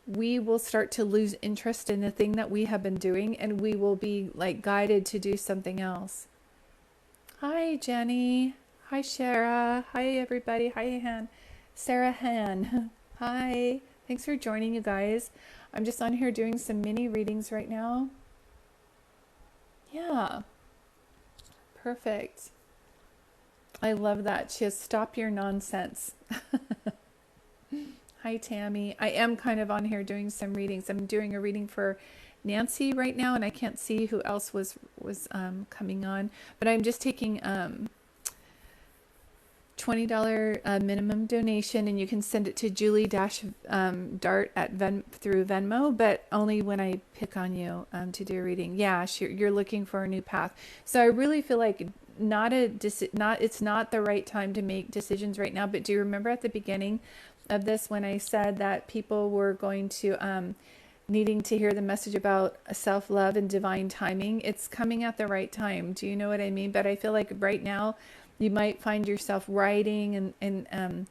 A: we will start to lose interest in the thing that we have been doing, and we will be like guided to do something else. Hi, Jenny. Hi, Shara. Hi, everybody. Hi, Han. Sarah Han. Hi. Thanks for joining, you guys. I'm just on here doing some mini readings right now. Yeah. Perfect. I love that. She has stop your nonsense. Hi, Tammy. I am kind of on here doing some readings. I'm doing a reading for Nancy right now, and I can't see who else was coming on, but I'm just taking $20 minimum donation, and you can send it to Julie-Dart through Venmo, but only when I pick on you to do a reading. Yeah, you're looking for a new path. So I really feel like it's not the right time to make decisions right now. But do you remember at the beginning of this when I said that people were going to needing to hear the message about self-love and divine timing? It's coming at the right time. Do you know what I mean? But I feel like right now you might find yourself writing and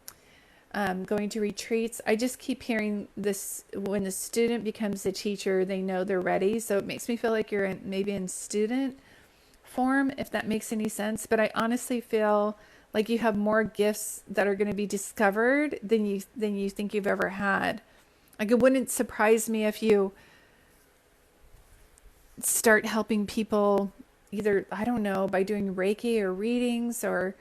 A: going to retreats. I just keep hearing this: when the student becomes the teacher, they know they're ready. So it makes me feel like you're maybe in student form, if that makes any sense. But I honestly feel like you have more gifts that are going to be discovered than you think you've ever had. Like, it wouldn't surprise me if you start helping people either, I don't know, by doing Reiki or readings or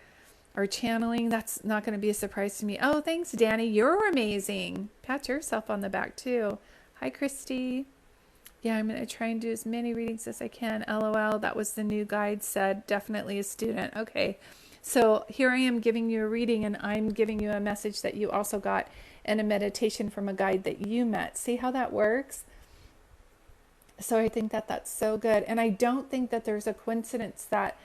A: channeling. That's not going to be a surprise to me. Oh, thanks, Danny. You're amazing. Pat yourself on the back too. Hi, Christy. Yeah, I'm going to try and do as many readings as I can. LOL. That was the new guide said. Definitely a student. Okay. So here I am giving you a reading, and I'm giving you a message that you also got and a meditation from a guide that you met. See how that works? So I think that that's so good. And I don't think that there's a coincidence that,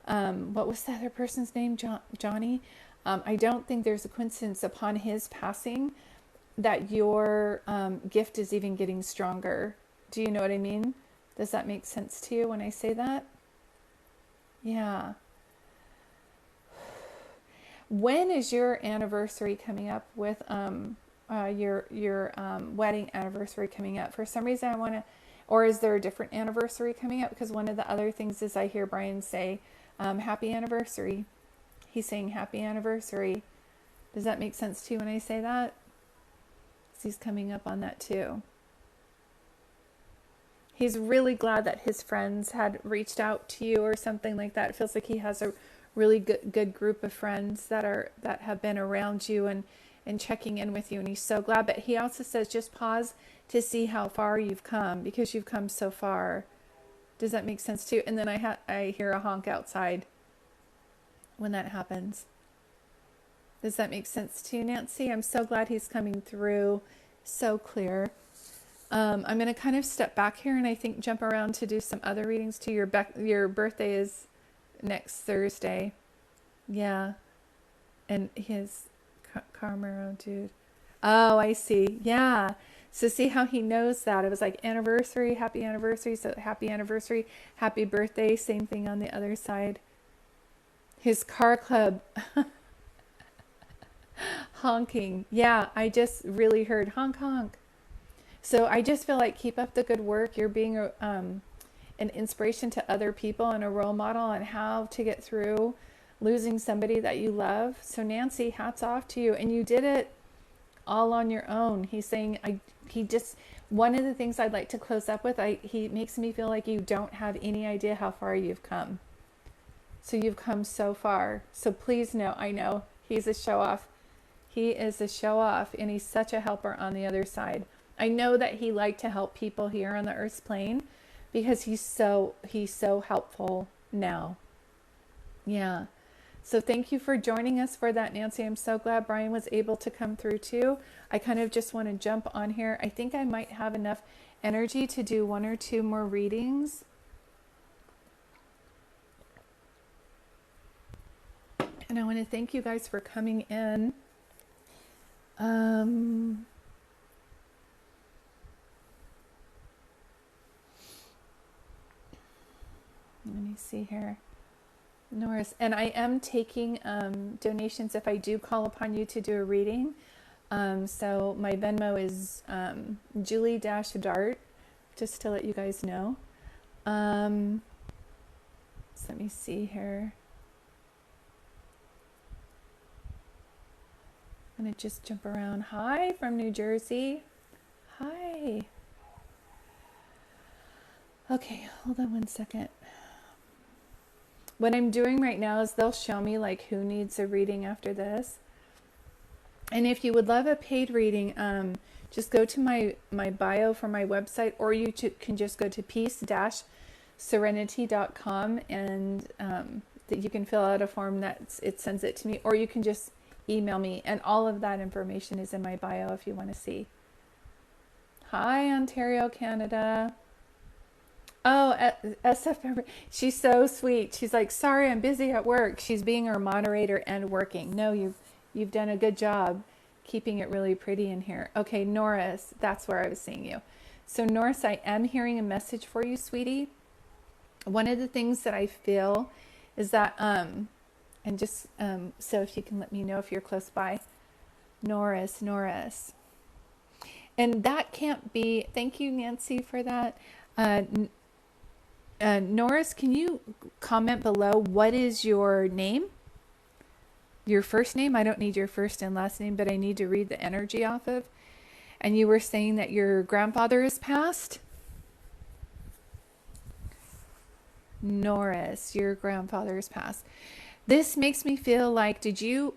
A: what was the other person's name? Johnny? I don't think there's a coincidence upon his passing that your gift is even getting stronger. Do you know what I mean? Does that make sense to you when I say that? Yeah. When is your anniversary coming up with your wedding anniversary coming up? For some reason I want to, or is there a different anniversary coming up? Because one of the other things is I hear Brian say, happy anniversary. He's saying happy anniversary. Does that make sense to you when I say that? He's coming up on that too. He's really glad that his friends had reached out to you or something like that. It feels like he has a really good group of friends that have been around you and checking in with you, and he's so glad. But he also says just pause to see how far you've come, because you've come so far. Does that make sense too? And then I hear a honk outside when that happens. Does that make sense to you, Nancy? I'm so glad he's coming through so clear. I'm going to kind of step back here and I think jump around to do some other readings too. Your birthday is next Thursday. Yeah. And his Carmero dude. Oh, I see. Yeah. So see how he knows that. It was like anniversary, happy anniversary. So happy anniversary, happy birthday. Same thing on the other side. His car club. Honking. Yeah, I just really heard honk honk. So I just feel like keep up the good work. You're being an inspiration to other people and a role model on how to get through losing somebody that you love. So Nancy, hats off to you. And you did it all on your own. He's saying, one of the things I'd like to close up with, he makes me feel like you don't have any idea how far you've come. So you've come so far. So please know, I know he's a show off. He is a show off, and he's such a helper on the other side. I know that he liked to help people here on the earth's plane because he's so helpful now. Yeah. So thank you for joining us for that, Nancy. I'm so glad Brian was able to come through too. I kind of just want to jump on here. I think I might have enough energy to do one or two more readings. And I want to thank you guys for coming in. Let me see here. Norris, and I am taking donations if I do call upon you to do a reading. So my Venmo is Julie-Dart, just to let you guys know. So let me see here. I'm going to just jump around. Hi from New Jersey. Hi. Okay, hold on one second. What I'm doing right now is they'll show me like who needs a reading after this. And if you would love a paid reading, just go to my bio for my website, or you can just go to peace-serenity.com, and that you can fill out a form that it sends it to me, or you can just email me, and all of that information is in my bio if you want to see. Hi, Ontario, Canada. Oh, SF, she's so sweet. She's like, sorry, I'm busy at work. She's being our moderator and working. No, you've done a good job keeping it really pretty in here. Okay, Norris, that's where I was seeing you. So Norris, I am hearing a message for you, sweetie. One of the things that I feel is that, and just, so if you can let me know if you're close by. Norris. And that can't be, thank you, Nancy, for that. Norris, can you comment below what is your name? Your first name? I don't need your first and last name, but I need to read the energy off of. And you were saying that your grandfather is passed? Norris, your grandfather is passed. This makes me feel like, did you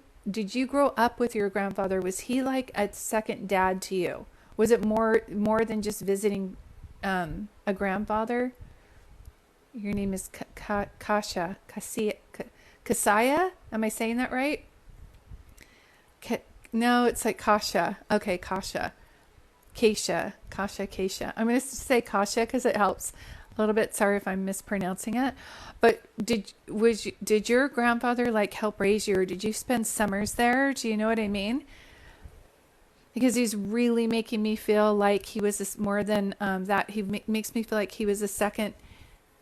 A: grow up with your grandfather? Was he like a second dad to you? Was it more than just visiting a grandfather? Your name is Kasha. Kasaya? Am I saying that right? No, it's like Kasha. Okay, Kasha. Kasha. I'm going to say Kasha because it helps a little bit. Sorry if I'm mispronouncing it. But did your grandfather like help raise you, or did you spend summers there? Do you know what I mean? Because he's really making me feel like he was more than that. He makes me feel like he was a second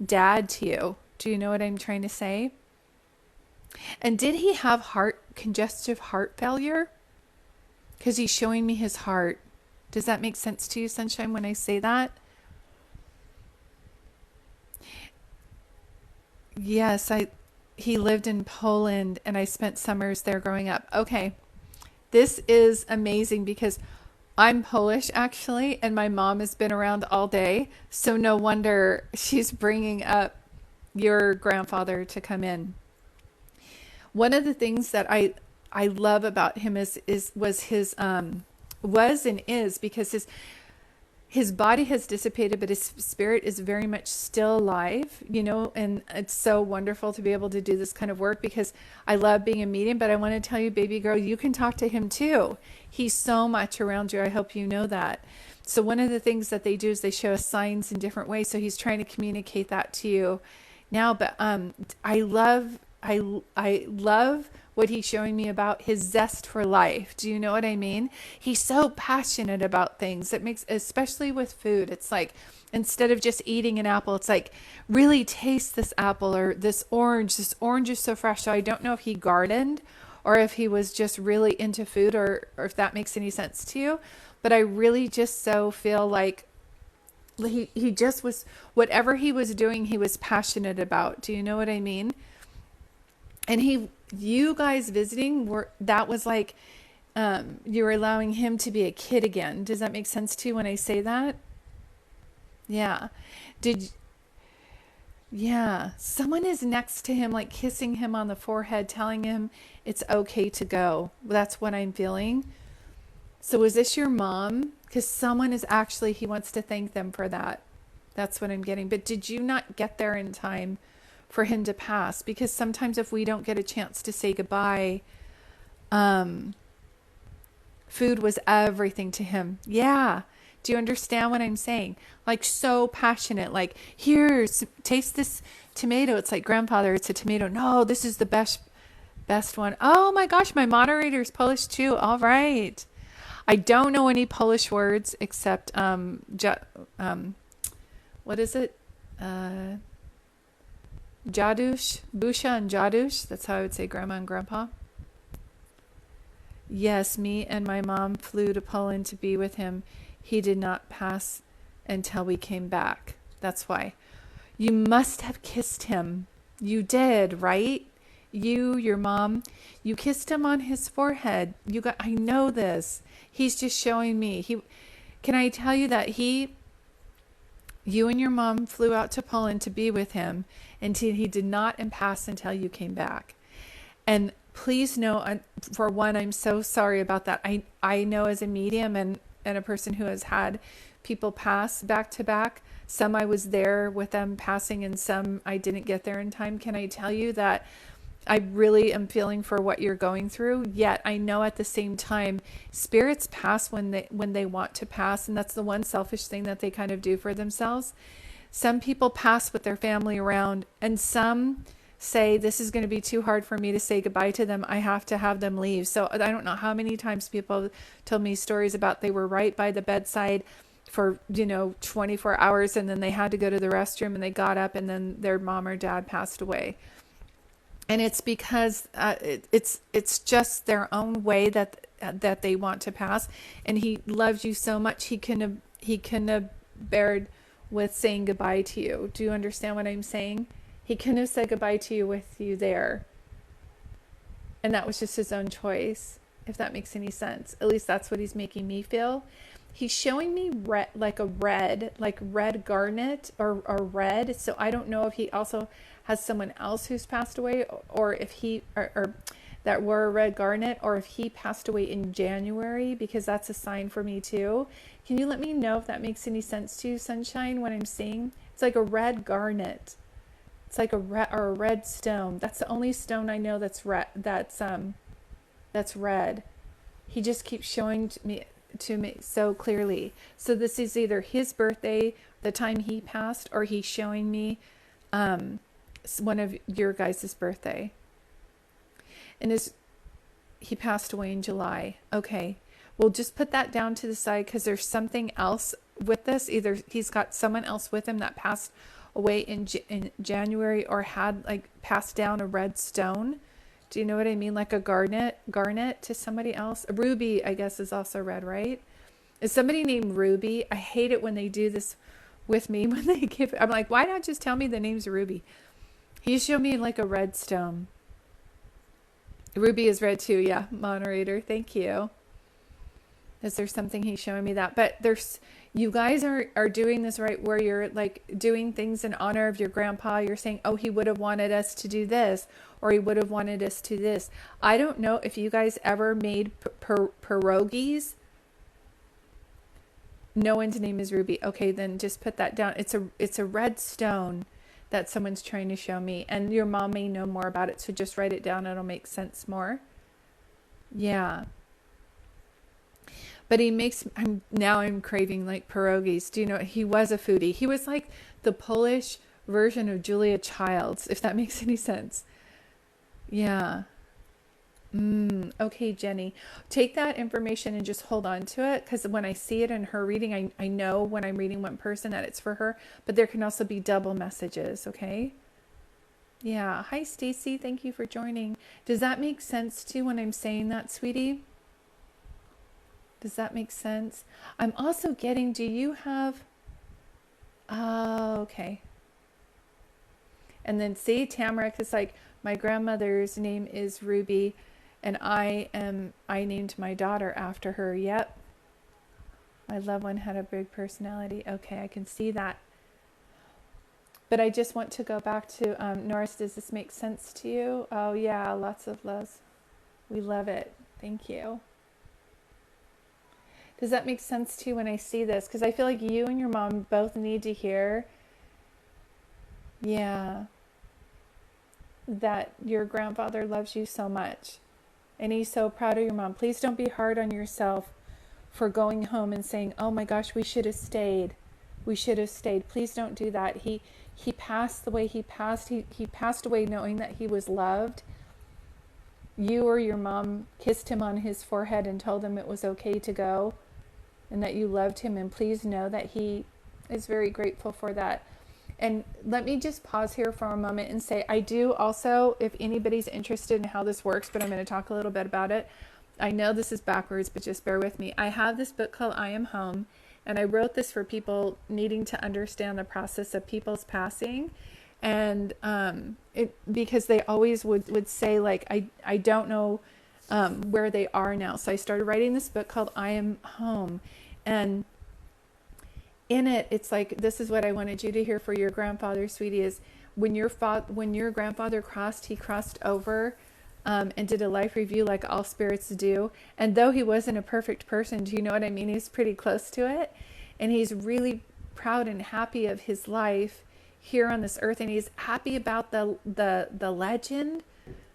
A: dad to you. Do you know what I'm trying to say? And did he have congestive heart failure? Because he's showing me his heart. Does that make sense to you, Sunshine, when I say that? Yes, he lived in Poland, and I spent summers there growing up. Okay. This is amazing because I'm Polish actually, and my mom has been around all day. So no wonder she's bringing up your grandfather to come in. One of the things that I love about him was because his body has dissipated, but his spirit is very much still alive, and it's so wonderful to be able to do this kind of work because I love being a medium, but I want to tell you, baby girl, you can talk to him too. He's so much around you. I hope you know that. So one of the things that they do is they show us signs in different ways. So he's trying to communicate that to you now, but I love what he's showing me about his zest for life. Do you know what I mean? He's so passionate about things. It makes, especially with food, it's like, instead of just eating an apple, it's like, really taste this apple or this orange. This orange is so fresh. So I don't know if he gardened or if he was just really into food or if that makes any sense to you. But I really just so feel like he just was, whatever he was doing, he was passionate about. Do you know what I mean? And you guys visiting, that was like, you were allowing him to be a kid again. Does that make sense to you when I say that? Yeah. Yeah, someone is next to him, like kissing him on the forehead, telling him it's okay to go. That's what I'm feeling. So is this your mom? Because someone is actually, he wants to thank them for that. That's what I'm getting. But did you not get there in time for him to pass? Because sometimes if we don't get a chance to say goodbye, um, food was everything to him. Yeah. Do you understand what I'm saying? Like so passionate. Like, here's taste this tomato. It's like, grandfather, it's a tomato. No, this is the best one. Oh my gosh, my moderator's Polish too. All right. I don't know any Polish words except what is it? Uh, Jadusz, Busha and Jadusz. That's how I would say grandma and grandpa. Yes, me and my mom flew to Poland to be with him. He did not pass until we came back. That's why. You must have kissed him. You did, right? Your mom, you kissed him on his forehead. I know this. He's just showing me. Can I tell you that you and your mom flew out to Poland to be with him, and he did not pass until you came back. And please know, for one, I'm so sorry about that. I know as a medium and a person who has had people pass back to back, some I was there with them passing and some I didn't get there in time. Can I tell you that I really am feeling for what you're going through? Yet I know at the same time, spirits pass when they want to pass, and that's the one selfish thing that they kind of do for themselves. Some people pass with their family around, and some say, this is going to be too hard for me to say goodbye to them. I have to have them leave. So I don't know how many times people told me stories about they were right by the bedside for 24 hours, and then they had to go to the restroom, and they got up, and then their mom or dad passed away. And it's because it's just their own way that they want to pass. And he loves you so much, he couldn't have bared with saying goodbye to you. Do you understand what I'm saying? He couldn't have said goodbye to you with you there. And that was just his own choice, if that makes any sense. At least that's what he's making me feel. He's showing me like red garnet or red. So I don't know if he also has someone else who's passed away, or if he or that were a red garnet, or if he passed away in January, because that's a sign for me too. Can you let me know if that makes any sense to you, Sunshine, what I'm seeing? It's like a red garnet. It's like a red stone. That's the only stone I know that's red. That's red. He just keeps showing to me so clearly. So this is either his birthday, the time he passed, or he's showing me one of your guys' birthday. And he passed away in July. Okay. We'll just put that down to the side, because there's something else with this. Either he's got someone else with him that passed away in January, or had like passed down a red stone. Do you know what I mean? Like a garnet to somebody else. A ruby, I guess, is also red, right? Is somebody named Ruby? I hate it when they do this with me. When they give, I'm like, why not just tell me the name's Ruby? He showed me like a red stone. Ruby is red too. Yeah, moderator. Thank you. Is there something he's showing me that? But you guys are doing this right, where you're like doing things in honor of your grandpa. You're saying, oh, he would have wanted us to do this, or he would have wanted us to do this. I don't know if you guys ever made pierogies. No one's name is Ruby. Okay, then just put that down. It's a red stone that someone's trying to show me, and your mom may know more about it, so just write it down. It'll make sense more. Yeah. But I'm craving like pierogies. Do you know, he was a foodie. He was like the Polish version of Julia Childs, if that makes any sense. Yeah. Okay, Jenny. Take that information and just hold on to it, because when I see it in her reading, I know when I'm reading one person that it's for her, but there can also be double messages, okay? Yeah. Hi, Stacy. Thank you for joining. Does that make sense too when I'm saying that, sweetie? Does that make sense? I'm also getting, do you have, oh, okay. And then see, Tamara is like, my grandmother's name is Ruby, and I named my daughter after her. Yep. My loved one had a big personality. Okay, I can see that. But I just want to go back to Norris. Does this make sense to you? Oh, yeah, lots of loves. We love it. Thank you. Does that make sense to you when I see this? Because I feel like you and your mom both need to hear, yeah, that your grandfather loves you so much. And he's so proud of your mom. Please don't be hard on yourself for going home and saying, oh my gosh, we should have stayed. We should have stayed. Please don't do that. He passed the way he passed. He passed away knowing that he was loved. You or your mom kissed him on his forehead and told him it was okay to go and that you loved him. And please know that he is very grateful for that. And let me just pause here for a moment and say, I do also, if anybody's interested in how this works, but I'm going to talk a little bit about it. I know this is backwards, but just bear with me. I have this book called I Am Home, and I wrote this for people needing to understand the process of people's passing. And because they always would say, like, I don't know where they are now. So I started writing this book called I Am Home. And in it, it's like, this is what I wanted you to hear for your grandfather, sweetie, is when your grandfather crossed, he crossed over and did a life review like all spirits do. And though he wasn't a perfect person, do you know what I mean? He's pretty close to it. And he's really proud and happy of his life here on this earth. And he's happy about the legend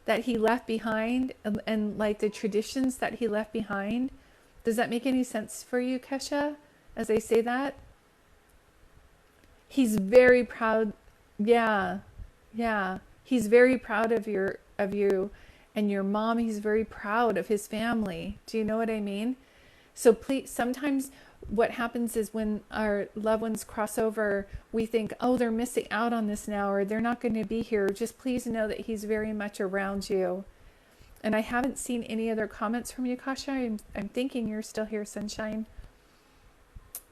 A: that he left behind and like the traditions that he left behind. Does that make any sense for you, Kesha, as I say that? He's very proud. Yeah. He's very proud of you and your mom. He's very proud of his family. Do you know what I mean? So please, sometimes what happens is when our loved ones cross over, we think, oh, they're missing out on this now, or they're not going to be here. Just please know that he's very much around you. And I haven't seen any other comments from you, Kasha. I'm thinking you're still here, sunshine.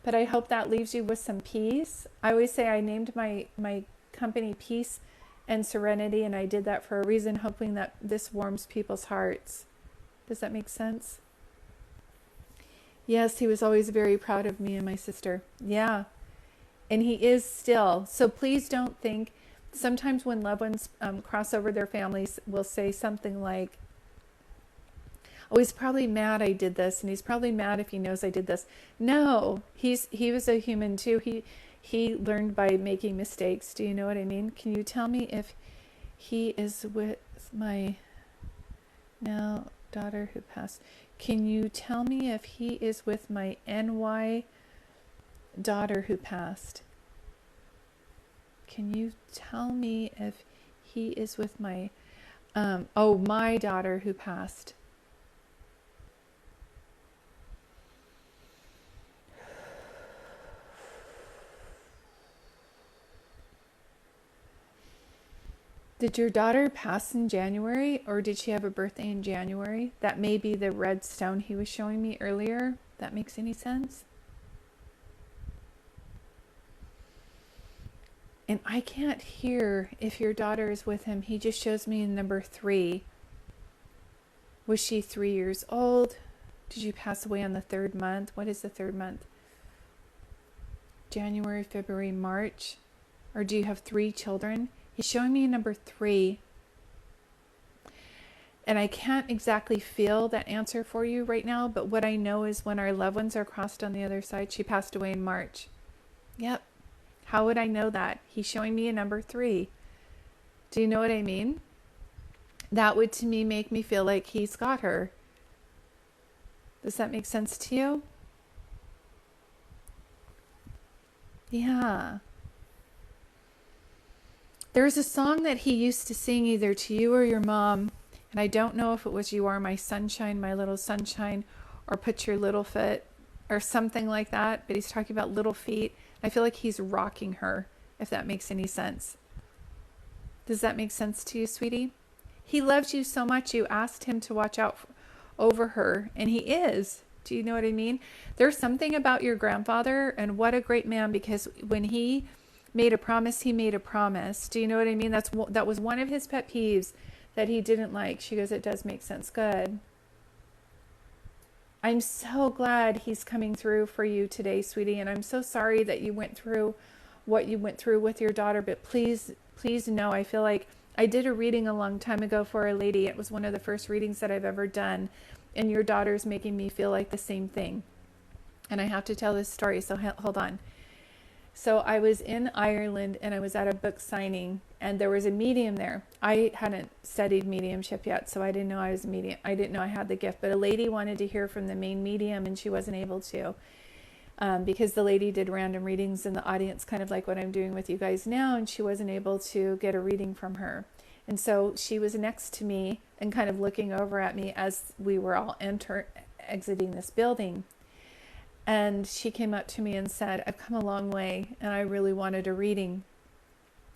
A: But I hope that leaves you with some peace. I always say I named my company Peace and Serenity, and I did that for a reason, hoping that this warms people's hearts. Does that make sense? Yes, he was always very proud of me and my sister. Yeah, and he is still. So please don't think, sometimes when loved ones cross over, their families will say something like, oh, he's probably mad I did this, and he's probably mad if he knows I did this. No, he was a human too. He learned by making mistakes. Do you know what I mean? Can you tell me if he is with my now daughter who passed? Can you tell me if he is with my NY daughter who passed? Can you tell me if he is with my my daughter who passed? Did your daughter pass in January, or did she have a birthday in January? That may be the red stone he was showing me earlier. That makes any sense? And I can't hear if your daughter is with him. He just shows me number 3. Was she 3 years old? Did you pass away on the 3rd month? What is the 3rd month? January, February, March? Or do you have 3 children? He's showing me number 3. And I can't exactly feel that answer for you right now, but what I know is when our loved ones are crossed on the other side, she passed away in March. Yep. How would I know that? He's showing me a number 3. Do you know what I mean? That would to me make me feel like he's got her. Does that make sense to you? Yeah. There's a song that he used to sing either to you or your mom, and I don't know if it was You Are My Sunshine, My Little Sunshine, or Put Your Little Foot, or something like that, but he's talking about little feet. I feel like he's rocking her, if that makes any sense. Does that make sense to you, sweetie? He loves you so much, you asked him to watch out over her, and he is. Do you know what I mean? There's something about your grandfather, and what a great man, because when he made a promise, he made a promise. Do you know what I mean? That was one of his pet peeves that he didn't like. She goes, it does make sense. Good. I'm so glad he's coming through for you today, sweetie. And I'm so sorry that you went through what you went through with your daughter, but please, please know, I feel like I did a reading a long time ago for a lady. It was one of the first readings that I've ever done. And your daughter's making me feel like the same thing. And I have to tell this story, so hold on. So I was in Ireland and I was at a book signing and there was a medium there. I hadn't studied mediumship yet, so I didn't know I was a medium. I didn't know I had the gift, but a lady wanted to hear from the main medium and she wasn't able to because the lady did random readings in the audience, kind of like what I'm doing with you guys now, and she wasn't able to get a reading from her. And so she was next to me and kind of looking over at me as we were all exiting this building. And she came up to me and said, I've come a long way and I really wanted a reading.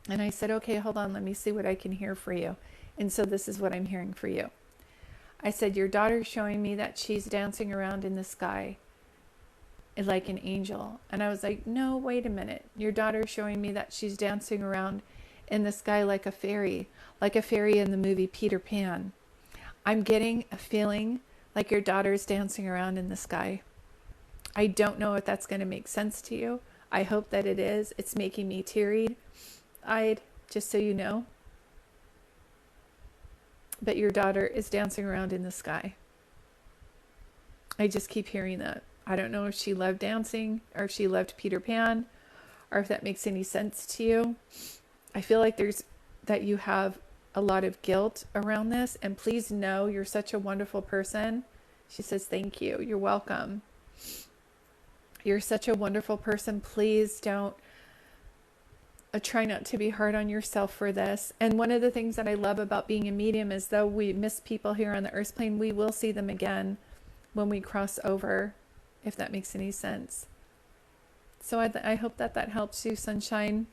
A: And I said, okay, hold on, let me see what I can hear for you. And so this is what I'm hearing for you. I said, your daughter's showing me that she's dancing around in the sky like an angel. And I was like, no, wait a minute. Your daughter's showing me that she's dancing around in the sky like a fairy in the movie Peter Pan. I'm getting a feeling like your daughter's dancing around in the sky. I don't know if that's going to make sense to you. I hope that it is. It's making me teary-eyed, just so you know. But your daughter is dancing around in the sky. I just keep hearing that. I don't know if she loved dancing or if she loved Peter Pan or if that makes any sense to you. I feel like that you have a lot of guilt around this, and please know you're such a wonderful person. She says, thank you. You're welcome. You're such a wonderful person. Please don't try not to be hard on yourself for this. And one of the things that I love about being a medium is though we miss people here on the earth plane, we will see them again when we cross over, if that makes any sense. So I hope that helps you, sunshine.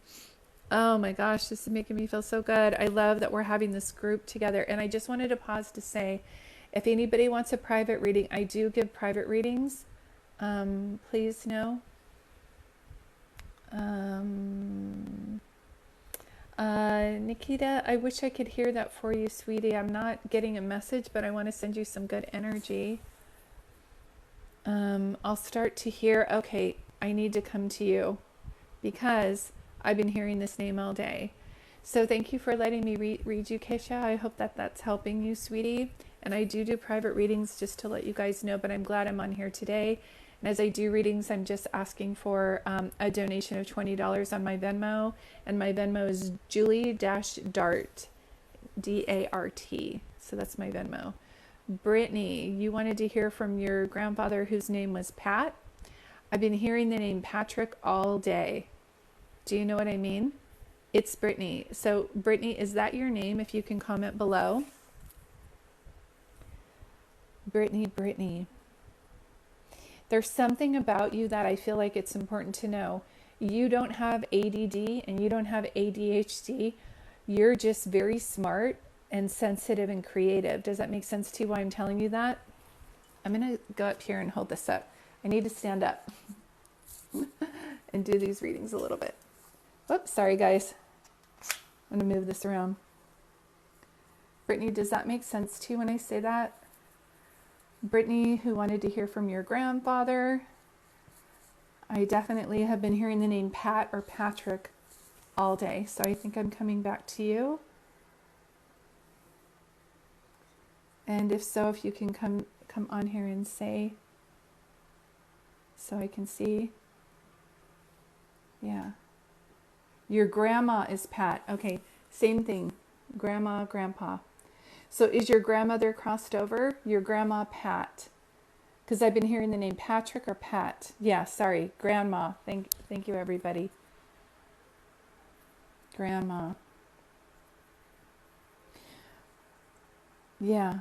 A: Oh my gosh, this is making me feel so good. I love that we're having this group together. And I just wanted to pause to say, if anybody wants a private reading, I do give private readings. Please know. Nikita, I wish I could hear that for you, sweetie. I'm not getting a message, but I want to send you some good energy. I'll start to hear, okay, I need to come to you because I've been hearing this name all day. So thank you for letting me read you, Keisha. I hope that that's helping you, sweetie. And I do private readings just to let you guys know, but I'm glad I'm on here today. And as I do readings, I'm just asking for a donation of $20 on my Venmo. And my Venmo is Julie-Dart, D-A-R-T. So that's my Venmo. Brittany, you wanted to hear from your grandfather whose name was Pat. I've been hearing the name Patrick all day. Do you know what I mean? It's Brittany. So Brittany, is that your name? If you can comment below. Brittany. There's something about you that I feel like it's important to know. You don't have ADD and you don't have ADHD. You're just very smart and sensitive and creative. Does that make sense to you why I'm telling you that? I'm going to go up here and hold this up. I need to stand up and do these readings a little bit. Whoops, sorry guys. I'm going to move this around. Brittany, does that make sense to you when I say that? Brittany, who wanted to hear from your grandfather. I definitely have been hearing the name Pat or Patrick all day, so I think I'm coming back to you. And if so, if you can come on here and say, so I can see. Yeah. Your grandma is Pat. Okay, same thing. Grandma, grandpa. So is your grandmother crossed over? Your grandma Pat. Because I've been hearing the name Patrick or Pat. Yeah, sorry. Grandma. Thank you, everybody. Grandma. Yeah.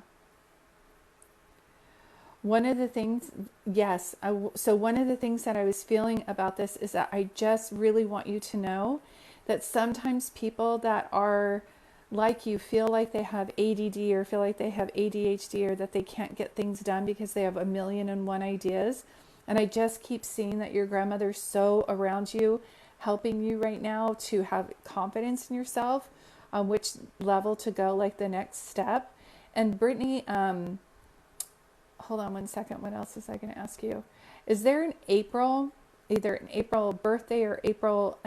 A: One of the things, yes. So one of the things that I was feeling about this is that I just really want you to know that sometimes people that are like you feel like they have ADD or feel like they have ADHD or that they can't get things done because they have 1,000,001 ideas. And I just keep seeing that your grandmother's so around you, helping you right now to have confidence in yourself, on which level to go, like the next step. And Brittany, hold on one second. What else was I going to ask you? Is there an April either an April birthday or April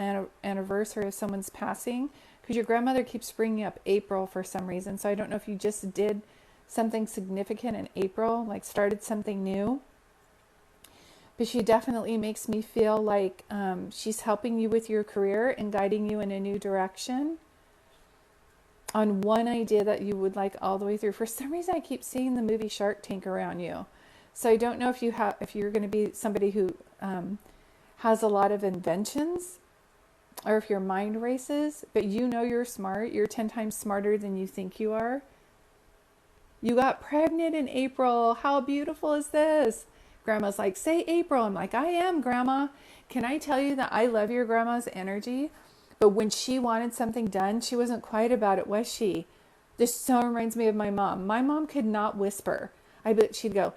A: anniversary of someone's passing, because your grandmother keeps bringing up April for some reason. So I don't know if you just did something significant in April, like started something new. But she definitely makes me feel like she's helping you with your career and guiding you in a new direction on one idea that you would like all the way through. For some reason, I keep seeing the movie Shark Tank around you. So I don't know if you're going to be somebody who has a lot of inventions, or if your mind races, but you know you're smart. You're 10 times smarter than you think you are. You got pregnant in April. How beautiful is this? Grandma's like, say April. I'm like, I am, Grandma. Can I tell you that I love your grandma's energy? But when she wanted something done, she wasn't quiet about it, was she? This so reminds me of my mom. My mom could not whisper. She'd go,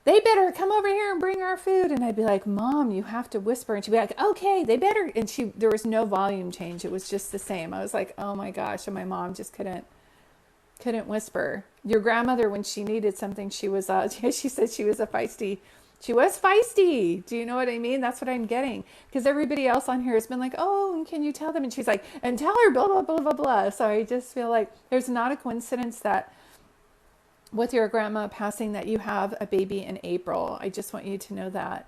A: they better come over here and bring our food. And I'd be like, Mom, you have to whisper. And she'd be like, okay, they better. And there was no volume change. It was just the same. I was like, oh my gosh. And my mom just couldn't whisper. Your grandmother, when she needed something, she said she was she was feisty. Do you know what I mean? That's what I'm getting. Because everybody else on here has been like, oh, and can you tell them? And she's like, and tell her, blah, blah, blah, blah, blah. So I just feel like there's not a coincidence that with your grandma passing that you have a baby in April. I just want you to know that.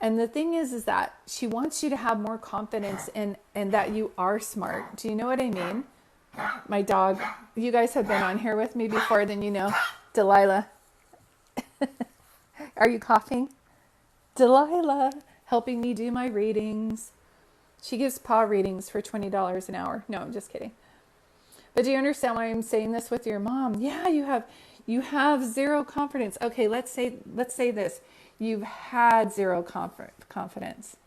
A: And the thing is that she wants you to have more confidence in that you are smart. Do you know what I mean? My dog, you guys have been on here with me before, then you know. Delilah. Are you coughing? Delilah, helping me do my readings. She gives paw readings for $20 an hour. No, I'm just kidding. But do you understand why I'm saying this with your mom? Yeah, you have zero confidence. Okay, let's say this. You've had zero confidence.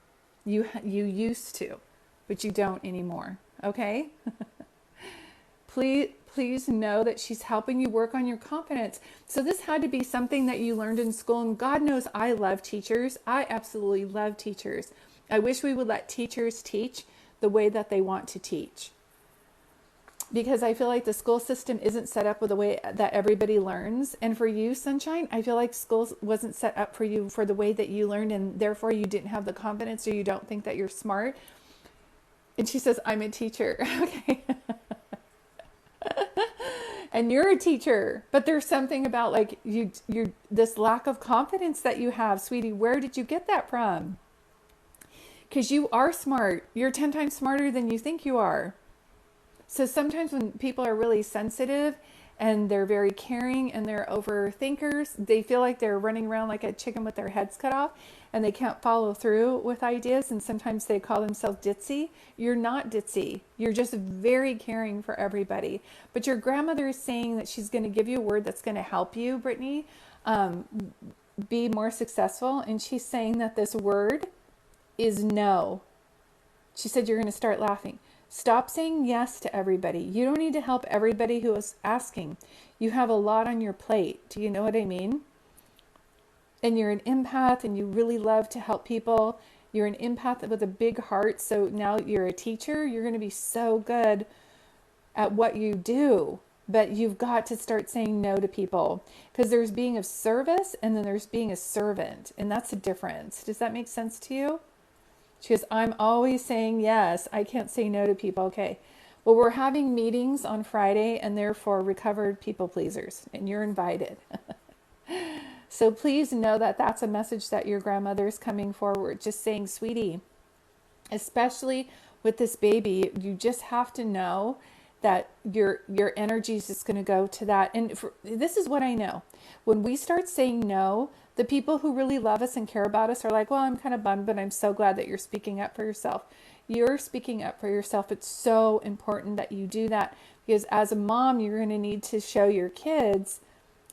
A: You used to, but you don't anymore. Okay? Please know that she's helping you work on your confidence. So this had to be something that you learned in school. And God knows I love teachers. I absolutely love teachers. I wish we would let teachers teach the way that they want to teach. Because I feel like the school system isn't set up with the way that everybody learns. And for you, Sunshine, I feel like school wasn't set up for you for the way that you learned, and therefore you didn't have the confidence, or you don't think that you're smart. And she says, I'm a teacher. Okay. And you're a teacher, but there's something about like you this lack of confidence that you have, sweetie. Where did you get that from? Because you are smart. You're 10 times smarter than you think you are. So sometimes when people are really sensitive and they're very caring and they're overthinkers, they feel like they're running around like a chicken with their heads cut off and they can't follow through with ideas. And sometimes they call themselves ditzy. You're not ditzy. You're just very caring for everybody. But your grandmother is saying that she's going to give you a word that's going to help you, Brittany, be more successful. And she's saying that this word is no. She said you're going to start laughing. Stop saying yes to everybody. You don't need to help everybody who is asking. You have a lot on your plate. Do you know what I mean? And you're an empath and you really love to help people. You're an empath with a big heart. So now you're a teacher. You're going to be so good at what you do. But you've got to start saying no to people. Because there's being of service and then there's being a servant. And that's a difference. Does that make sense to you? She goes, I'm always saying yes. I can't say no to people. Okay. Well, we're having meetings on Friday and they're for recovered people pleasers. And you're invited. So please know that that's a message that your grandmother is coming forward. Just saying, sweetie, especially with this baby, you just have to know that your energy is just going to go to that. And this is what I know. When we start saying no, the people who really love us and care about us are like, well, I'm kind of bummed, but I'm so glad that you're speaking up for yourself. You're speaking up for yourself. It's so important that you do that, because as a mom, you're going to need to show your kids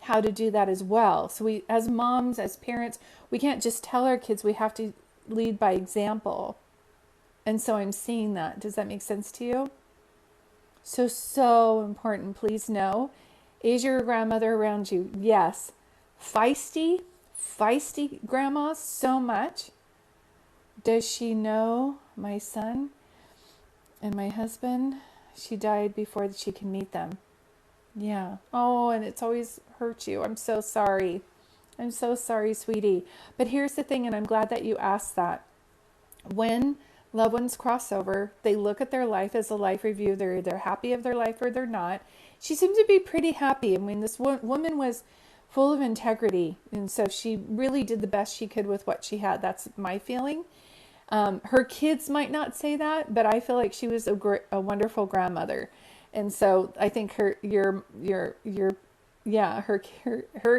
A: how to do that as well. So we, as moms, as parents, we can't just tell our kids, we have to lead by example. And so I'm seeing that. Does that make sense to you? So important. Please know. Is your grandmother around you? Yes. Feisty grandma, so much. Does she know my son and my husband? She died before she can meet them. Yeah. Oh, and it's always hurt you. I'm so sorry. I'm so sorry, sweetie. But here's the thing, and I'm glad that you asked that. When loved ones cross over, they look at their life as a life review. They're either happy of their life or they're not. She seemed to be pretty happy. I mean, this woman was full of integrity, and so she really did the best she could with what she had. That's my feeling. Her kids might not say that, but I feel like she was a wonderful grandmother, and so I think her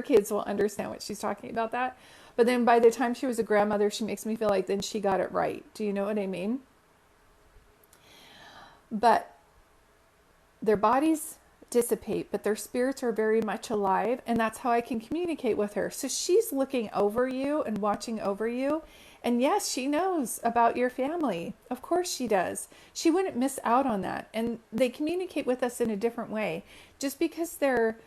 A: kids will understand what she's talking about that. But then by the time she was a grandmother, she makes me feel like then she got it right. Do you know what I mean? But their bodies dissipate, but their spirits are very much alive, and that's how I can communicate with her. So she's looking over you and watching over you. And yes, she knows about your family. Of course she does. She wouldn't miss out on that. And they communicate with us in a different way. Just because their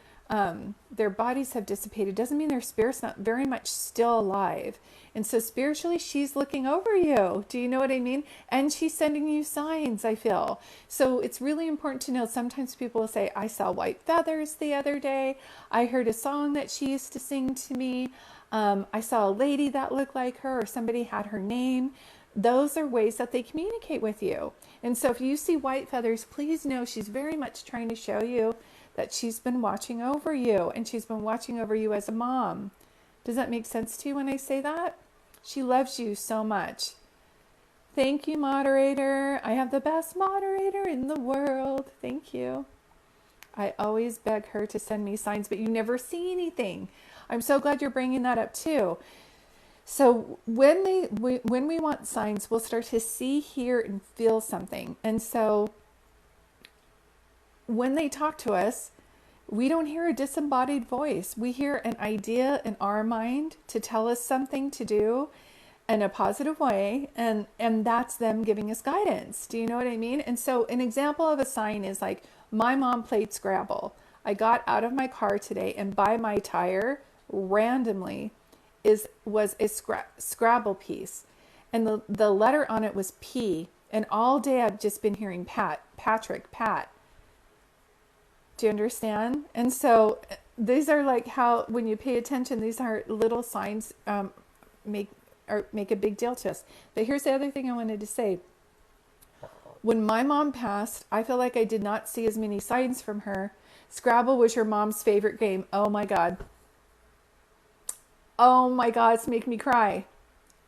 A: bodies have dissipated doesn't mean their spirit's not very much still alive. And so spiritually, she's looking over you. Do you know what I mean? And she's sending you signs, I feel. So it's really important to know. Sometimes people will say, I saw white feathers the other day. I heard a song that she used to sing to me. I saw a lady that looked like her, or somebody had her name. Those are ways that they communicate with you. And so if you see white feathers, please know she's very much trying to show you that she's been watching over you, and she's been watching over you as a mom. Does that make sense to you when I say that? She loves you so much. Thank you, moderator. I have the best moderator in the world. Thank you. I always beg her to send me signs, but you never see anything. I'm so glad you're bringing that up too. So when we want signs, we'll start to see, hear, and feel something. And so when they talk to us, we don't hear a disembodied voice. We hear an idea in our mind to tell us something to do in a positive way, and that's them giving us guidance. Do you know what I mean? And so an example of a sign is like, my mom played Scrabble. I got out of my car today, and by my tire, randomly, was a Scrabble piece. And the letter on it was P. And all day I've just been hearing Pat. Do you understand? And so these are like how, when you pay attention, these are little signs make a big deal to us. But here's the other thing I wanted to say. When my mom passed, I feel like I did not see as many signs from her. Scrabble was your mom's favorite game. Oh my God. Oh my God, it's making me cry.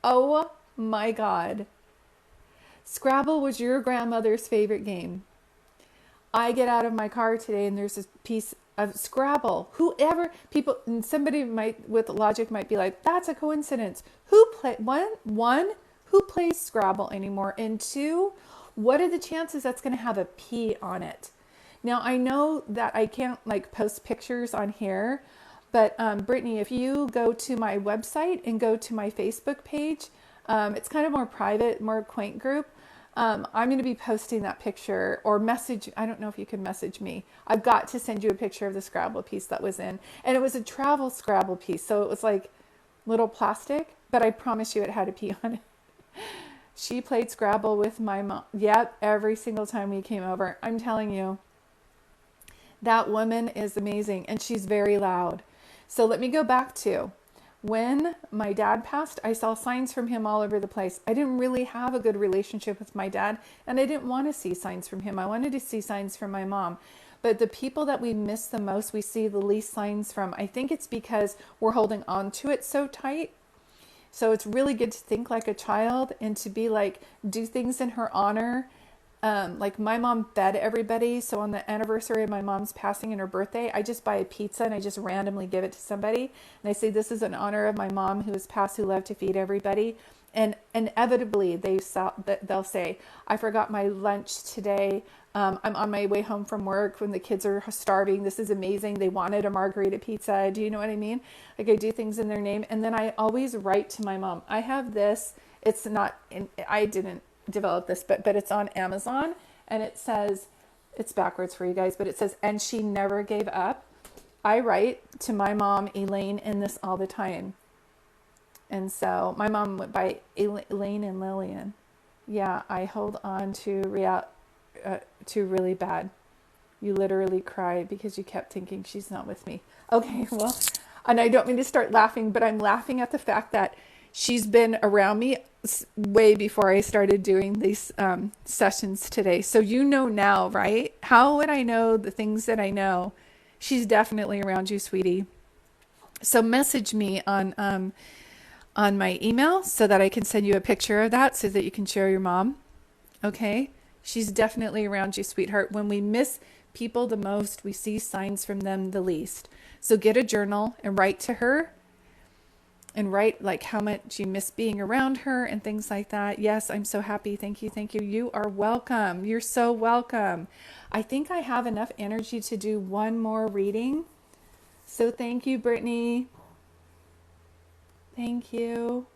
A: Oh my God. Scrabble was your grandmother's favorite game. I get out of my car today and there's this piece of Scrabble. And somebody with logic might be like, that's a coincidence. One, who plays Scrabble anymore? And two, what are the chances that's going to have a P on it? Now, I know that I can't post pictures on here, but Brittany, if you go to my website and go to my Facebook page, it's kind of more private, more quaint group. I'm going to be posting that picture or message. I don't know if you can message me. I've got to send you a picture of the Scrabble piece that was in. And it was a travel Scrabble piece. So it was like little plastic, but I promise you it had a P on it. She played Scrabble with my mom. Yep, every single time we came over. I'm telling you, that woman is amazing, and she's very loud. So let me go back to when my dad passed. I saw signs from him all over the place. I didn't really have a good relationship with my dad, and I didn't want to see signs from him. I wanted to see signs from my mom. But the people that we miss the most, we see the least signs from. I think it's because we're holding on to it so tight. So it's really good to think like a child and to be do things in her honor. Like my mom fed everybody. So on the anniversary of my mom's passing and her birthday, I just buy a pizza and I just randomly give it to somebody. And I say, this is in honor of my mom who has passed, who loved to feed everybody. And inevitably they'll say, I forgot my lunch today. I'm on my way home from work when the kids are starving. This is amazing. They wanted a margarita pizza. Do you know what I mean? I do things in their name. And then I always write to my mom. I have this. It's not, I didn't develop this, but it's on Amazon, and it says, it's backwards for you guys, but it says, and she never gave up. I write to my mom, Elaine, in this all the time. And so my mom went by Elaine and Lillian. Yeah, I hold on to really bad. You literally cried because you kept thinking she's not with me. Okay, well, And I don't mean to start laughing, but I'm laughing at the fact that she's been around me way before I started doing these sessions today. So you know now, right? How would I know the things that I know? She's definitely around you, sweetie. So message me on my email so that I can send you a picture of that so that you can show your mom. Okay? She's definitely around you, sweetheart. When we miss people the most, we see signs from them the least. So get a journal and write to her and write like how much you miss being around her and things like that. Yes, I'm so happy. Thank you. Thank you. You are welcome. You're so welcome. I think I have enough energy to do one more reading. So thank you, Brittany. Thank you.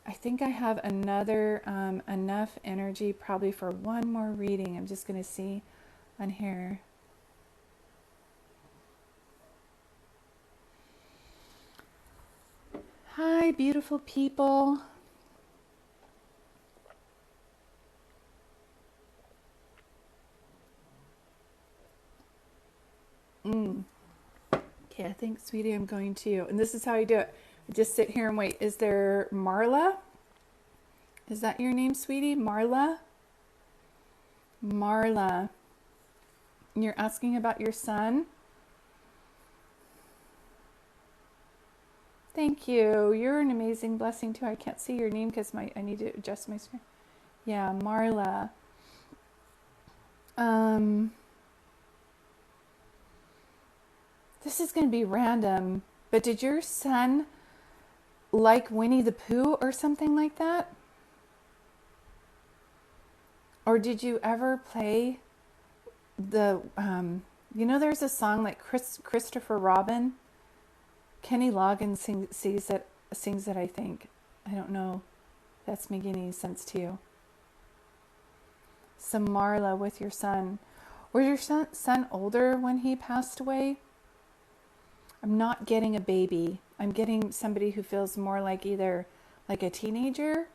A: I think I have another enough energy probably for one more reading. I'm just going to see on here. Hi, beautiful people. Okay, I think, sweetie, I'm going to. And this is how I do it. I just sit here and wait. Is there Marla? Is that your name, sweetie? Marla? Marla. You're asking about your son? Thank you. You're an amazing blessing too. I can't see your name because I need to adjust my screen. Yeah, Marla. This is going to be random, but did your son like Winnie the Pooh or something like that? Or did you ever play the, there's a song like Christopher Robin? Kenny Loggins sings it, I think. I don't know if that's making any sense to you. So Marla, with your son. Was your son older when he passed away? I'm not getting a baby. I'm getting somebody who feels more like either like a teenager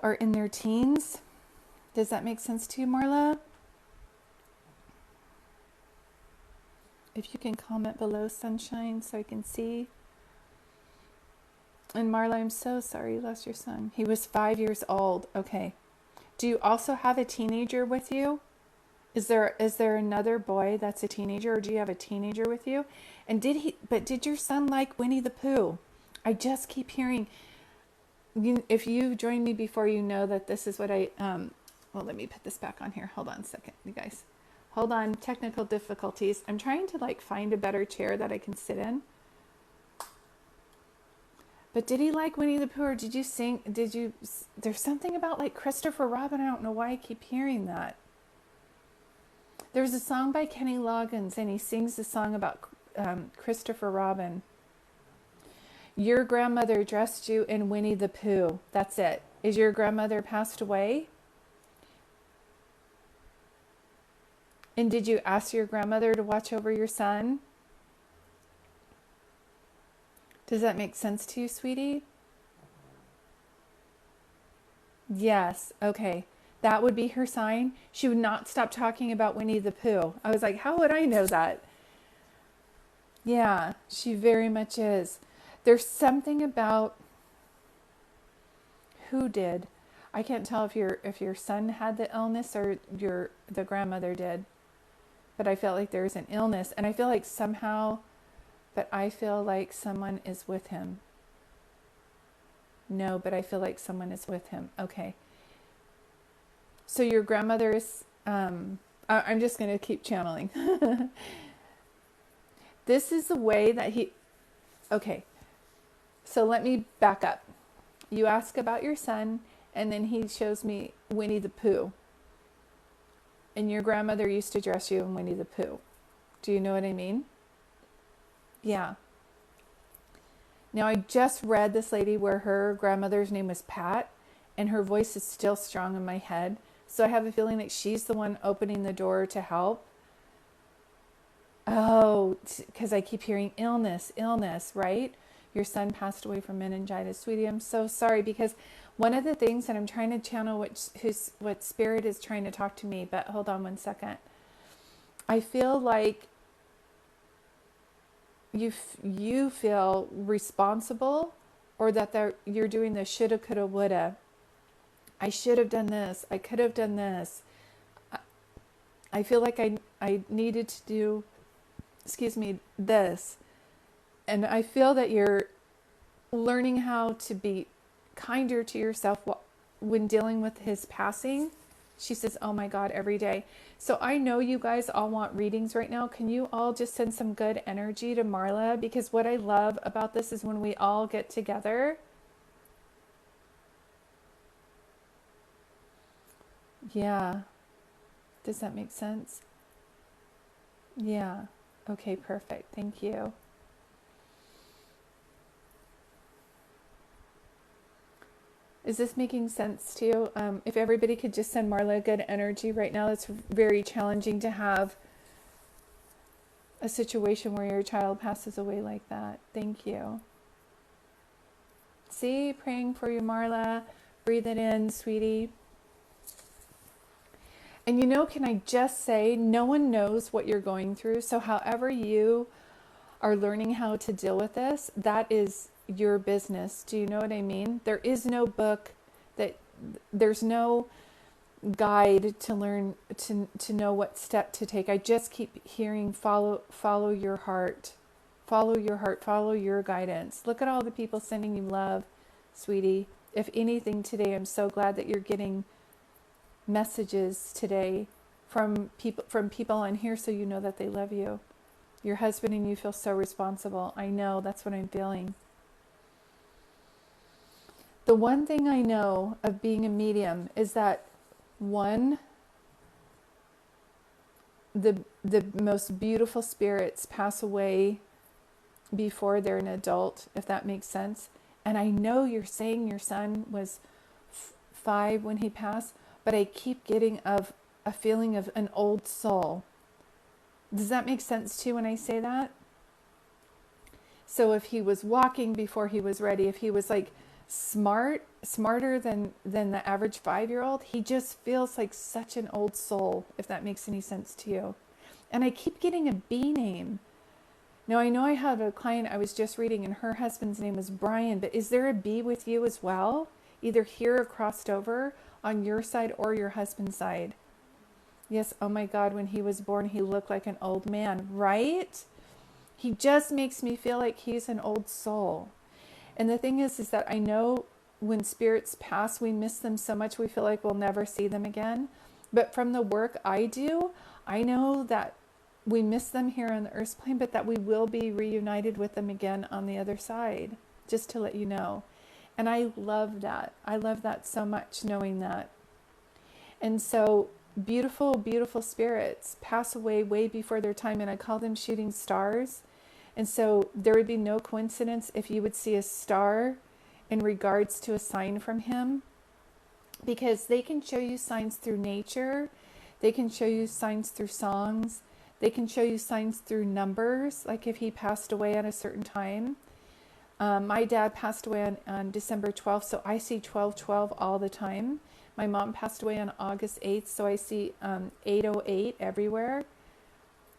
A: or in their teens. Does that make sense to you, Marla? If you can comment below, Sunshine, so I can see. And Marla, I'm so sorry you lost your son. He was 5 years old. Okay. Do you also have a teenager with you? Is there another boy that's a teenager, or do you have a teenager with you? And did your son like Winnie the Pooh? I just keep hearing, if you joined me before, you know that this is what well, let me put this back on here. Hold on a second, you guys. Hold on, technical difficulties. I'm trying to find a better chair that I can sit in. But did he like Winnie the Pooh, or did you sing, there's something about like Christopher Robin. I don't know why I keep hearing that. There's a song by Kenny Loggins, and he sings a song about Christopher Robin. Your grandmother dressed you in Winnie the Pooh. That's it. Is your grandmother passed away? And did you ask your grandmother to watch over your son? Does that make sense to you, sweetie? Yes. Okay. That would be her sign. She would not stop talking about Winnie the Pooh. I was like, how would I know that? Yeah, she very much is. There's something about who did. I can't tell if your son had the illness or the grandmother did. But I felt like there's an illness, and I feel like someone is with him. No, but I feel like someone is with him. Okay. So your grandmother is, I'm just going to keep channeling. This is the way that okay. So let me back up. You ask about your son, and then he shows me Winnie the Pooh. And your grandmother used to dress you in Winnie the Pooh. Do you know what I mean? Yeah. Now, I just read this lady where her grandmother's name was Pat, and her voice is still strong in my head. So I have a feeling that she's the one opening the door to help. Oh, because I keep hearing illness, right? Your son passed away from meningitis. Sweetie, I'm so sorry, because one of the things that I'm trying to channel, what Spirit is trying to talk to me, but hold on one second. I feel like you feel responsible, or that you're doing the shoulda, coulda, woulda. I should have done this. I could have done this. I feel like I needed to do, excuse me, this. And I feel that you're learning how to be kinder to yourself when dealing with his passing. She says, oh my God, every day. So I know you guys all want readings right now. Can you all just send some good energy to Marla? Because what I love about this is when we all get together. Yeah. Does that make sense? Yeah. Okay, perfect. Thank you. Is this making sense to you? If everybody could just send Marla good energy right now, it's very challenging to have a situation where your child passes away like that. Thank you. See, praying for you, Marla. Breathe it in, sweetie. And can I just say, no one knows what you're going through. So however you are learning how to deal with this, that is your business. Do you know what I mean? There is no book there's no guide to learn to know what step to take. I just keep hearing follow your heart. Follow your heart, follow your guidance. Look at all the people sending you love, sweetie. If anything today, I'm so glad that you're getting messages today from people on here, so you know that they love you. Your husband and you feel so responsible. I know, that's what I'm feeling. The one thing I know of being a medium is that the most beautiful spirits pass away before they're an adult, if that makes sense. And I know you're saying your son was 5 when he passed, but I keep getting a feeling of an old soul. Does that make sense to you when I say that? So if he was walking before he was ready, if he was like smarter than the average 5-year-old, he just feels like such an old soul, if that makes any sense to you. And I keep getting a B name. Now I know I have a client I was just reading and her husband's name is Brian, but is there a B with you as well? Either here or crossed over on your side or your husband's side? Yes, oh my God, when he was born, he looked like an old man, right? He just makes me feel like he's an old soul. And the thing is that I know when spirits pass, we miss them so much, we feel like we'll never see them again. But from the work I do, I know that we miss them here on the earth plane, but that we will be reunited with them again on the other side, just to let you know. And I love that. I love that so much, knowing that. And so beautiful, beautiful spirits pass away way before their time, and I call them shooting stars. And so there would be no coincidence if you would see a star in regards to a sign from him, because they can show you signs through nature. They can show you signs through songs. They can show you signs through numbers, like if he passed away at a certain time. My dad passed away on December 12th, so I see 1212 all the time. My mom passed away on August 8th, so I see 808 everywhere.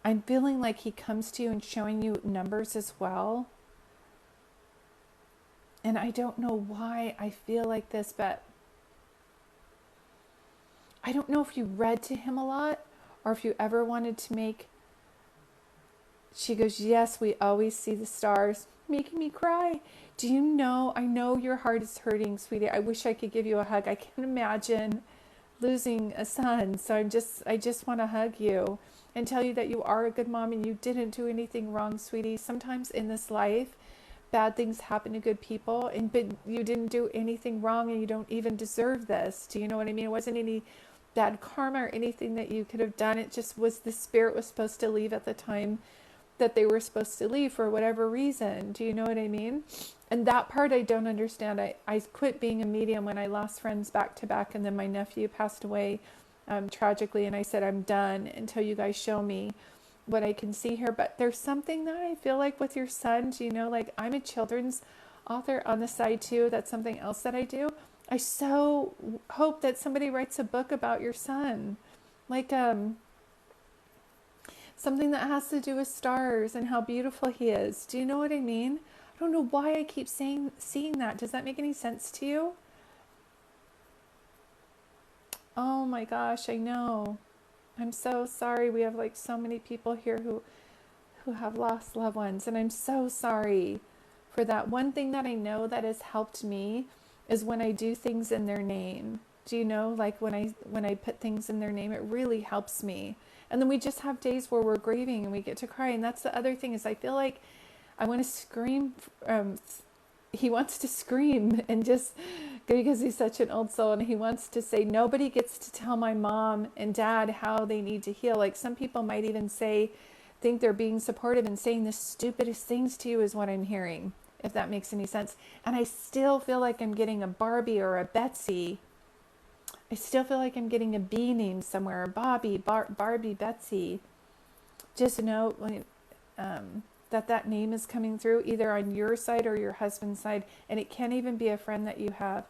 A: I'm feeling like he comes to you and showing you numbers as well. And I don't know why I feel like this, but I don't know if you read to him a lot or if you ever wanted to make... She goes, yes, we always see the stars, making me cry. Do you know, I know your heart is hurting, sweetie. I wish I could give you a hug. I can't imagine losing a son. So I just want to hug you and tell you that you are a good mom and you didn't do anything wrong, sweetie. Sometimes in this life, bad things happen to good people, but you didn't do anything wrong and you don't even deserve this. Do you know what I mean? It wasn't any bad karma or anything that you could have done. It just was the spirit was supposed to leave at the time that they were supposed to leave for whatever reason. Do you know what I mean? And that part I don't understand. I quit being a medium when I lost friends back to back, and then my nephew passed away tragically, and I said, I'm done until you guys show me what I can see here. But there's something that I feel like with your son, do you know, like I'm a children's author on the side too. That's something else that I do. I so hope that somebody writes a book about your son. Like, Something that has to do with stars and how beautiful he is. Do you know what I mean? I don't know why I keep seeing that. Does that make any sense to you? Oh my gosh, I know. I'm so sorry. We have like so many people here who have lost loved ones, and I'm so sorry for that. One thing that I know that has helped me is when I do things in their name. Do you know, like when I put things in their name, it really helps me. And then we just have days where we're grieving and we get to cry. And that's the other thing, is I feel like I want to scream. He wants to scream and just, because he's such an old soul, and he wants to say, nobody gets to tell my mom and dad how they need to heal. Like some people might even think they're being supportive and saying the stupidest things to you, is what I'm hearing, if that makes any sense. And I still feel like I'm getting a Barbie or a Betsy. I still feel like I'm getting a B name somewhere, Bobby, Barbie, Betsy. Just know that name is coming through either on your side or your husband's side, and it can't even be a friend that you have.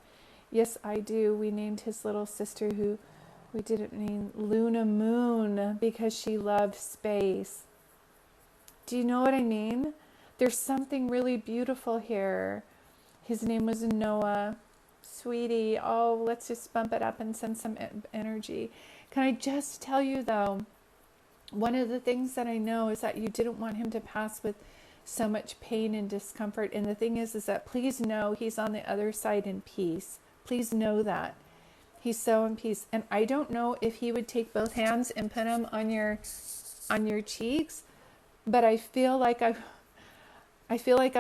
A: Yes, I do. We named his little sister, who we didn't name, Luna Moon, because she loved space. Do you know what I mean? There's something really beautiful here. His name was Noah. Sweetie, oh, let's just bump it up and send some energy. Can I just tell you, though, one of the things that I know is that you didn't want him to pass with so much pain and discomfort. And the thing is that please know he's on the other side in peace. Please know that. He's so in peace. And I don't know if he would take both hands and put them on your cheeks, but I feel like I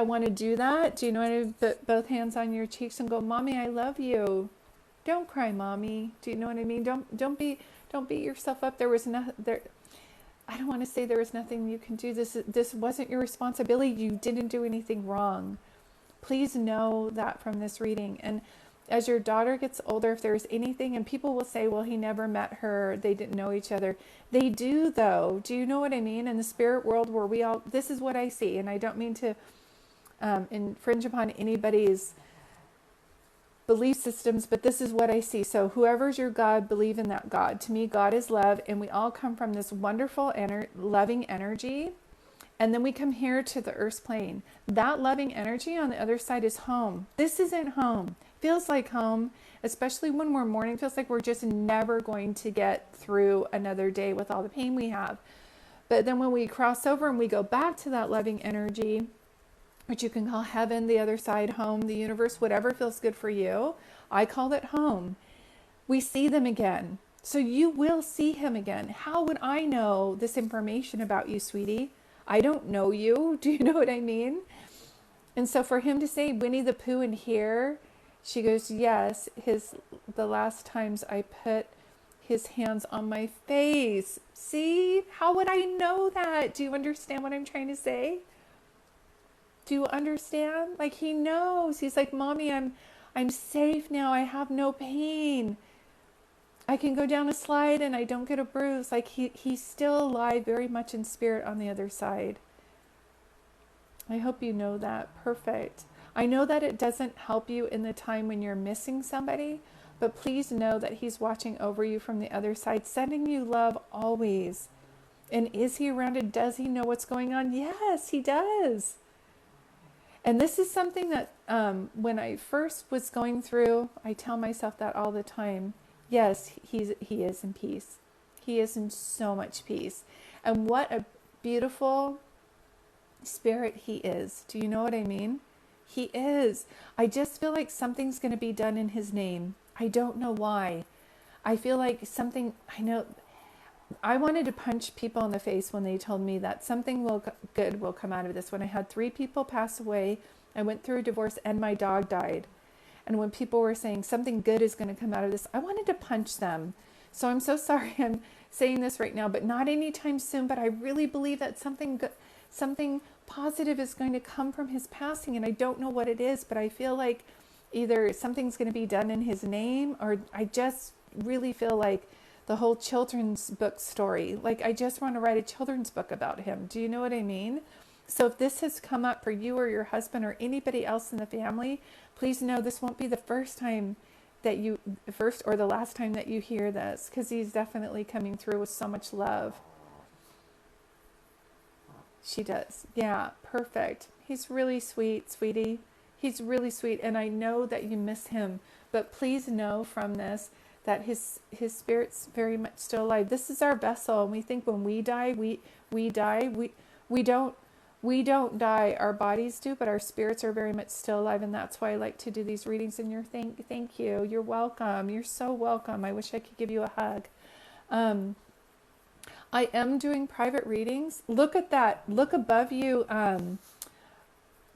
A: want to do that. Do you know what I mean? Put both hands on your cheeks and go, Mommy, I love you. Don't cry, Mommy. Do you know what I mean? Don't beat yourself up. There was there. I don't want to say there was nothing you can do. This wasn't your responsibility. You didn't do anything wrong. Please know that from this reading. And as your daughter gets older, if there's anything, and people will say, well, he never met her, they didn't know each other. They do, though. Do you know what I mean? In the spirit world, where this is what I see, and I don't mean to infringe upon anybody's belief systems, but this is what I see. So whoever's your God, believe in that God. To me, God is love, and we all come from this wonderful, loving energy. And then we come here to the earth's plane. That loving energy on the other side is home. This isn't home. Feels like home, especially when we're mourning. Feels like we're just never going to get through another day with all the pain we have. But then when we cross over and we go back to that loving energy, which you can call heaven, the other side, home, the universe, whatever feels good for you, I call it home. We see them again. So you will see him again. How would I know this information about you, sweetie? I don't know you. Do you know what I mean? And so for him to say Winnie the Pooh in here, she goes, yes, the last times I put his hands on my face. See? How would I know that? Do you understand what I'm trying to say? Do you understand? Like, he knows. He's like, Mommy, I'm safe now. I have no pain. I can go down a slide and I don't get a bruise. Like he's still alive, very much in spirit on the other side. I hope you know that. Perfect. I know that it doesn't help you in the time when you're missing somebody, but please know that he's watching over you from the other side, sending you love always. And is he around and does he know what's going on? Yes, he does. And this is something that when I first was going through, I tell myself that all the time. Yes, he is in peace. He is in so much peace. And what a beautiful spirit he is. Do you know what I mean? He is. I just feel like something's going to be done in his name. I don't know why. I feel like something, I wanted to punch people in the face when they told me that something good will come out of this. When I had 3 people pass away, I went through a divorce and my dog died. And when people were saying something good is going to come out of this, I wanted to punch them. So I'm so sorry I'm saying this right now, but not anytime soon. But I really believe that something good, something positive is going to come from his passing. And I don't know what it is, but I feel like either something's going to be done in his name, or I just really feel like the whole children's book story. Like I just want to write a children's book about him. Do you know what I mean? So if this has come up for you or your husband or anybody else in the family, please know this won't be the first or the last time that you hear this, because he's definitely coming through with so much love. She does. Yeah, perfect. He's really sweet, sweetie. He's really sweet, and I know that you miss him. But please know from this that his spirit's very much still alive. This is our vessel, and we think when we die, we die. We don't we don't die. Our bodies do, but our spirits are very much still alive, and that's why I like to do these readings. And thank you. You're welcome. You're so welcome. I wish I could give you a hug. Um, I am doing private readings. Look at that. Look above you,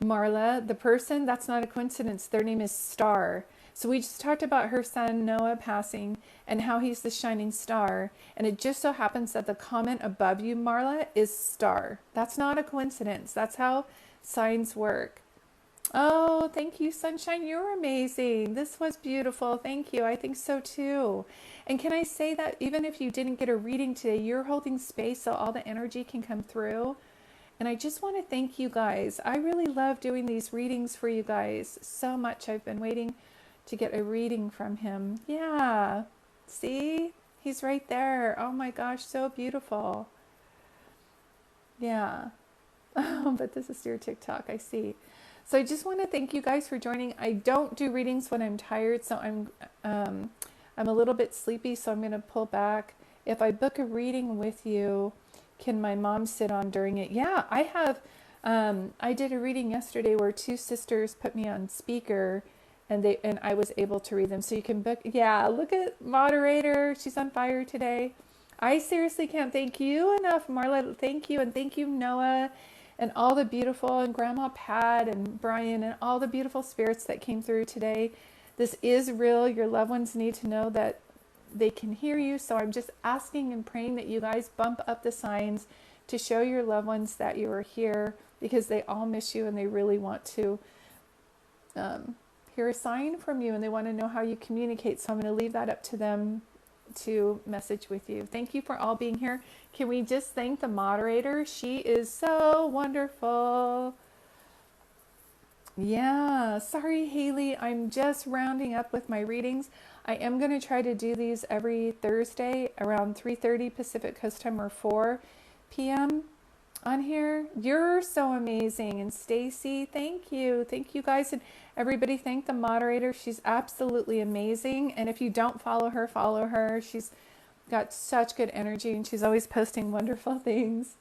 A: Marla. The person, that's not a coincidence. Their name is Star. So we just talked about her son Noah passing and how he's the shining star. And it just so happens that the comment above you, Marla, is Star. That's not a coincidence. That's how signs work. Oh, thank you, Sunshine. You're amazing. This was beautiful. Thank you. I think so too. And can I say that even if you didn't get a reading today, you're holding space so all the energy can come through. And I just want to thank you guys. I really love doing these readings for you guys so much. I've been waiting to get a reading from him. Yeah. See? He's right there. Oh my gosh, so beautiful. Yeah. Oh, but this is your TikTok. I see. So I just want to thank you guys for joining. I don't do readings when I'm tired, so I'm a little bit sleepy, so I'm going to pull back. If I book a reading with you, can my mom sit on during it? Yeah, I have. I did a reading yesterday where two sisters put me on speaker, and I was able to read them. So you can book. Yeah, look at moderator. She's on fire today. I seriously can't thank you enough, Marla. Thank you, and thank you, Noah, and all the beautiful, and Grandma Pat and Brian and all the beautiful spirits that came through today. This is real. Your loved ones need to know that they can hear you. So I'm just asking and praying that you guys bump up the signs to show your loved ones that you are here, because they all miss you and they really want to hear a sign from you, and they want to know how you communicate. So I'm going to leave that up to them to message with you. Thank you for all being here. Can we just thank the moderator? She is so wonderful. Yeah, sorry, Haley. I'm just rounding up with my readings. I am going to try to do these every Thursday around 3:30 Pacific Coast Time or 4 p.m. on here. You're so amazing. And Stacy, thank you. Thank you guys. And everybody thank the moderator. She's absolutely amazing. And if you don't follow her, follow her. She's got such good energy and she's always posting wonderful things.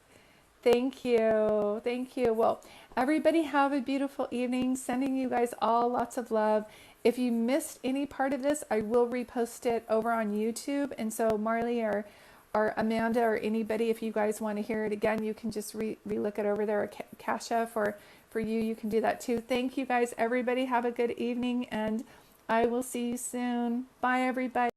A: Thank you. Thank you. Well, everybody have a beautiful evening. Sending you guys all lots of love. If you missed any part of this, I will repost it over on YouTube. And so Marley or Amanda or anybody, if you guys want to hear it again, you can just re-look it over there. Or Kasha, for you can do that too. Thank you guys. Everybody have a good evening, and I will see you soon. Bye, everybody.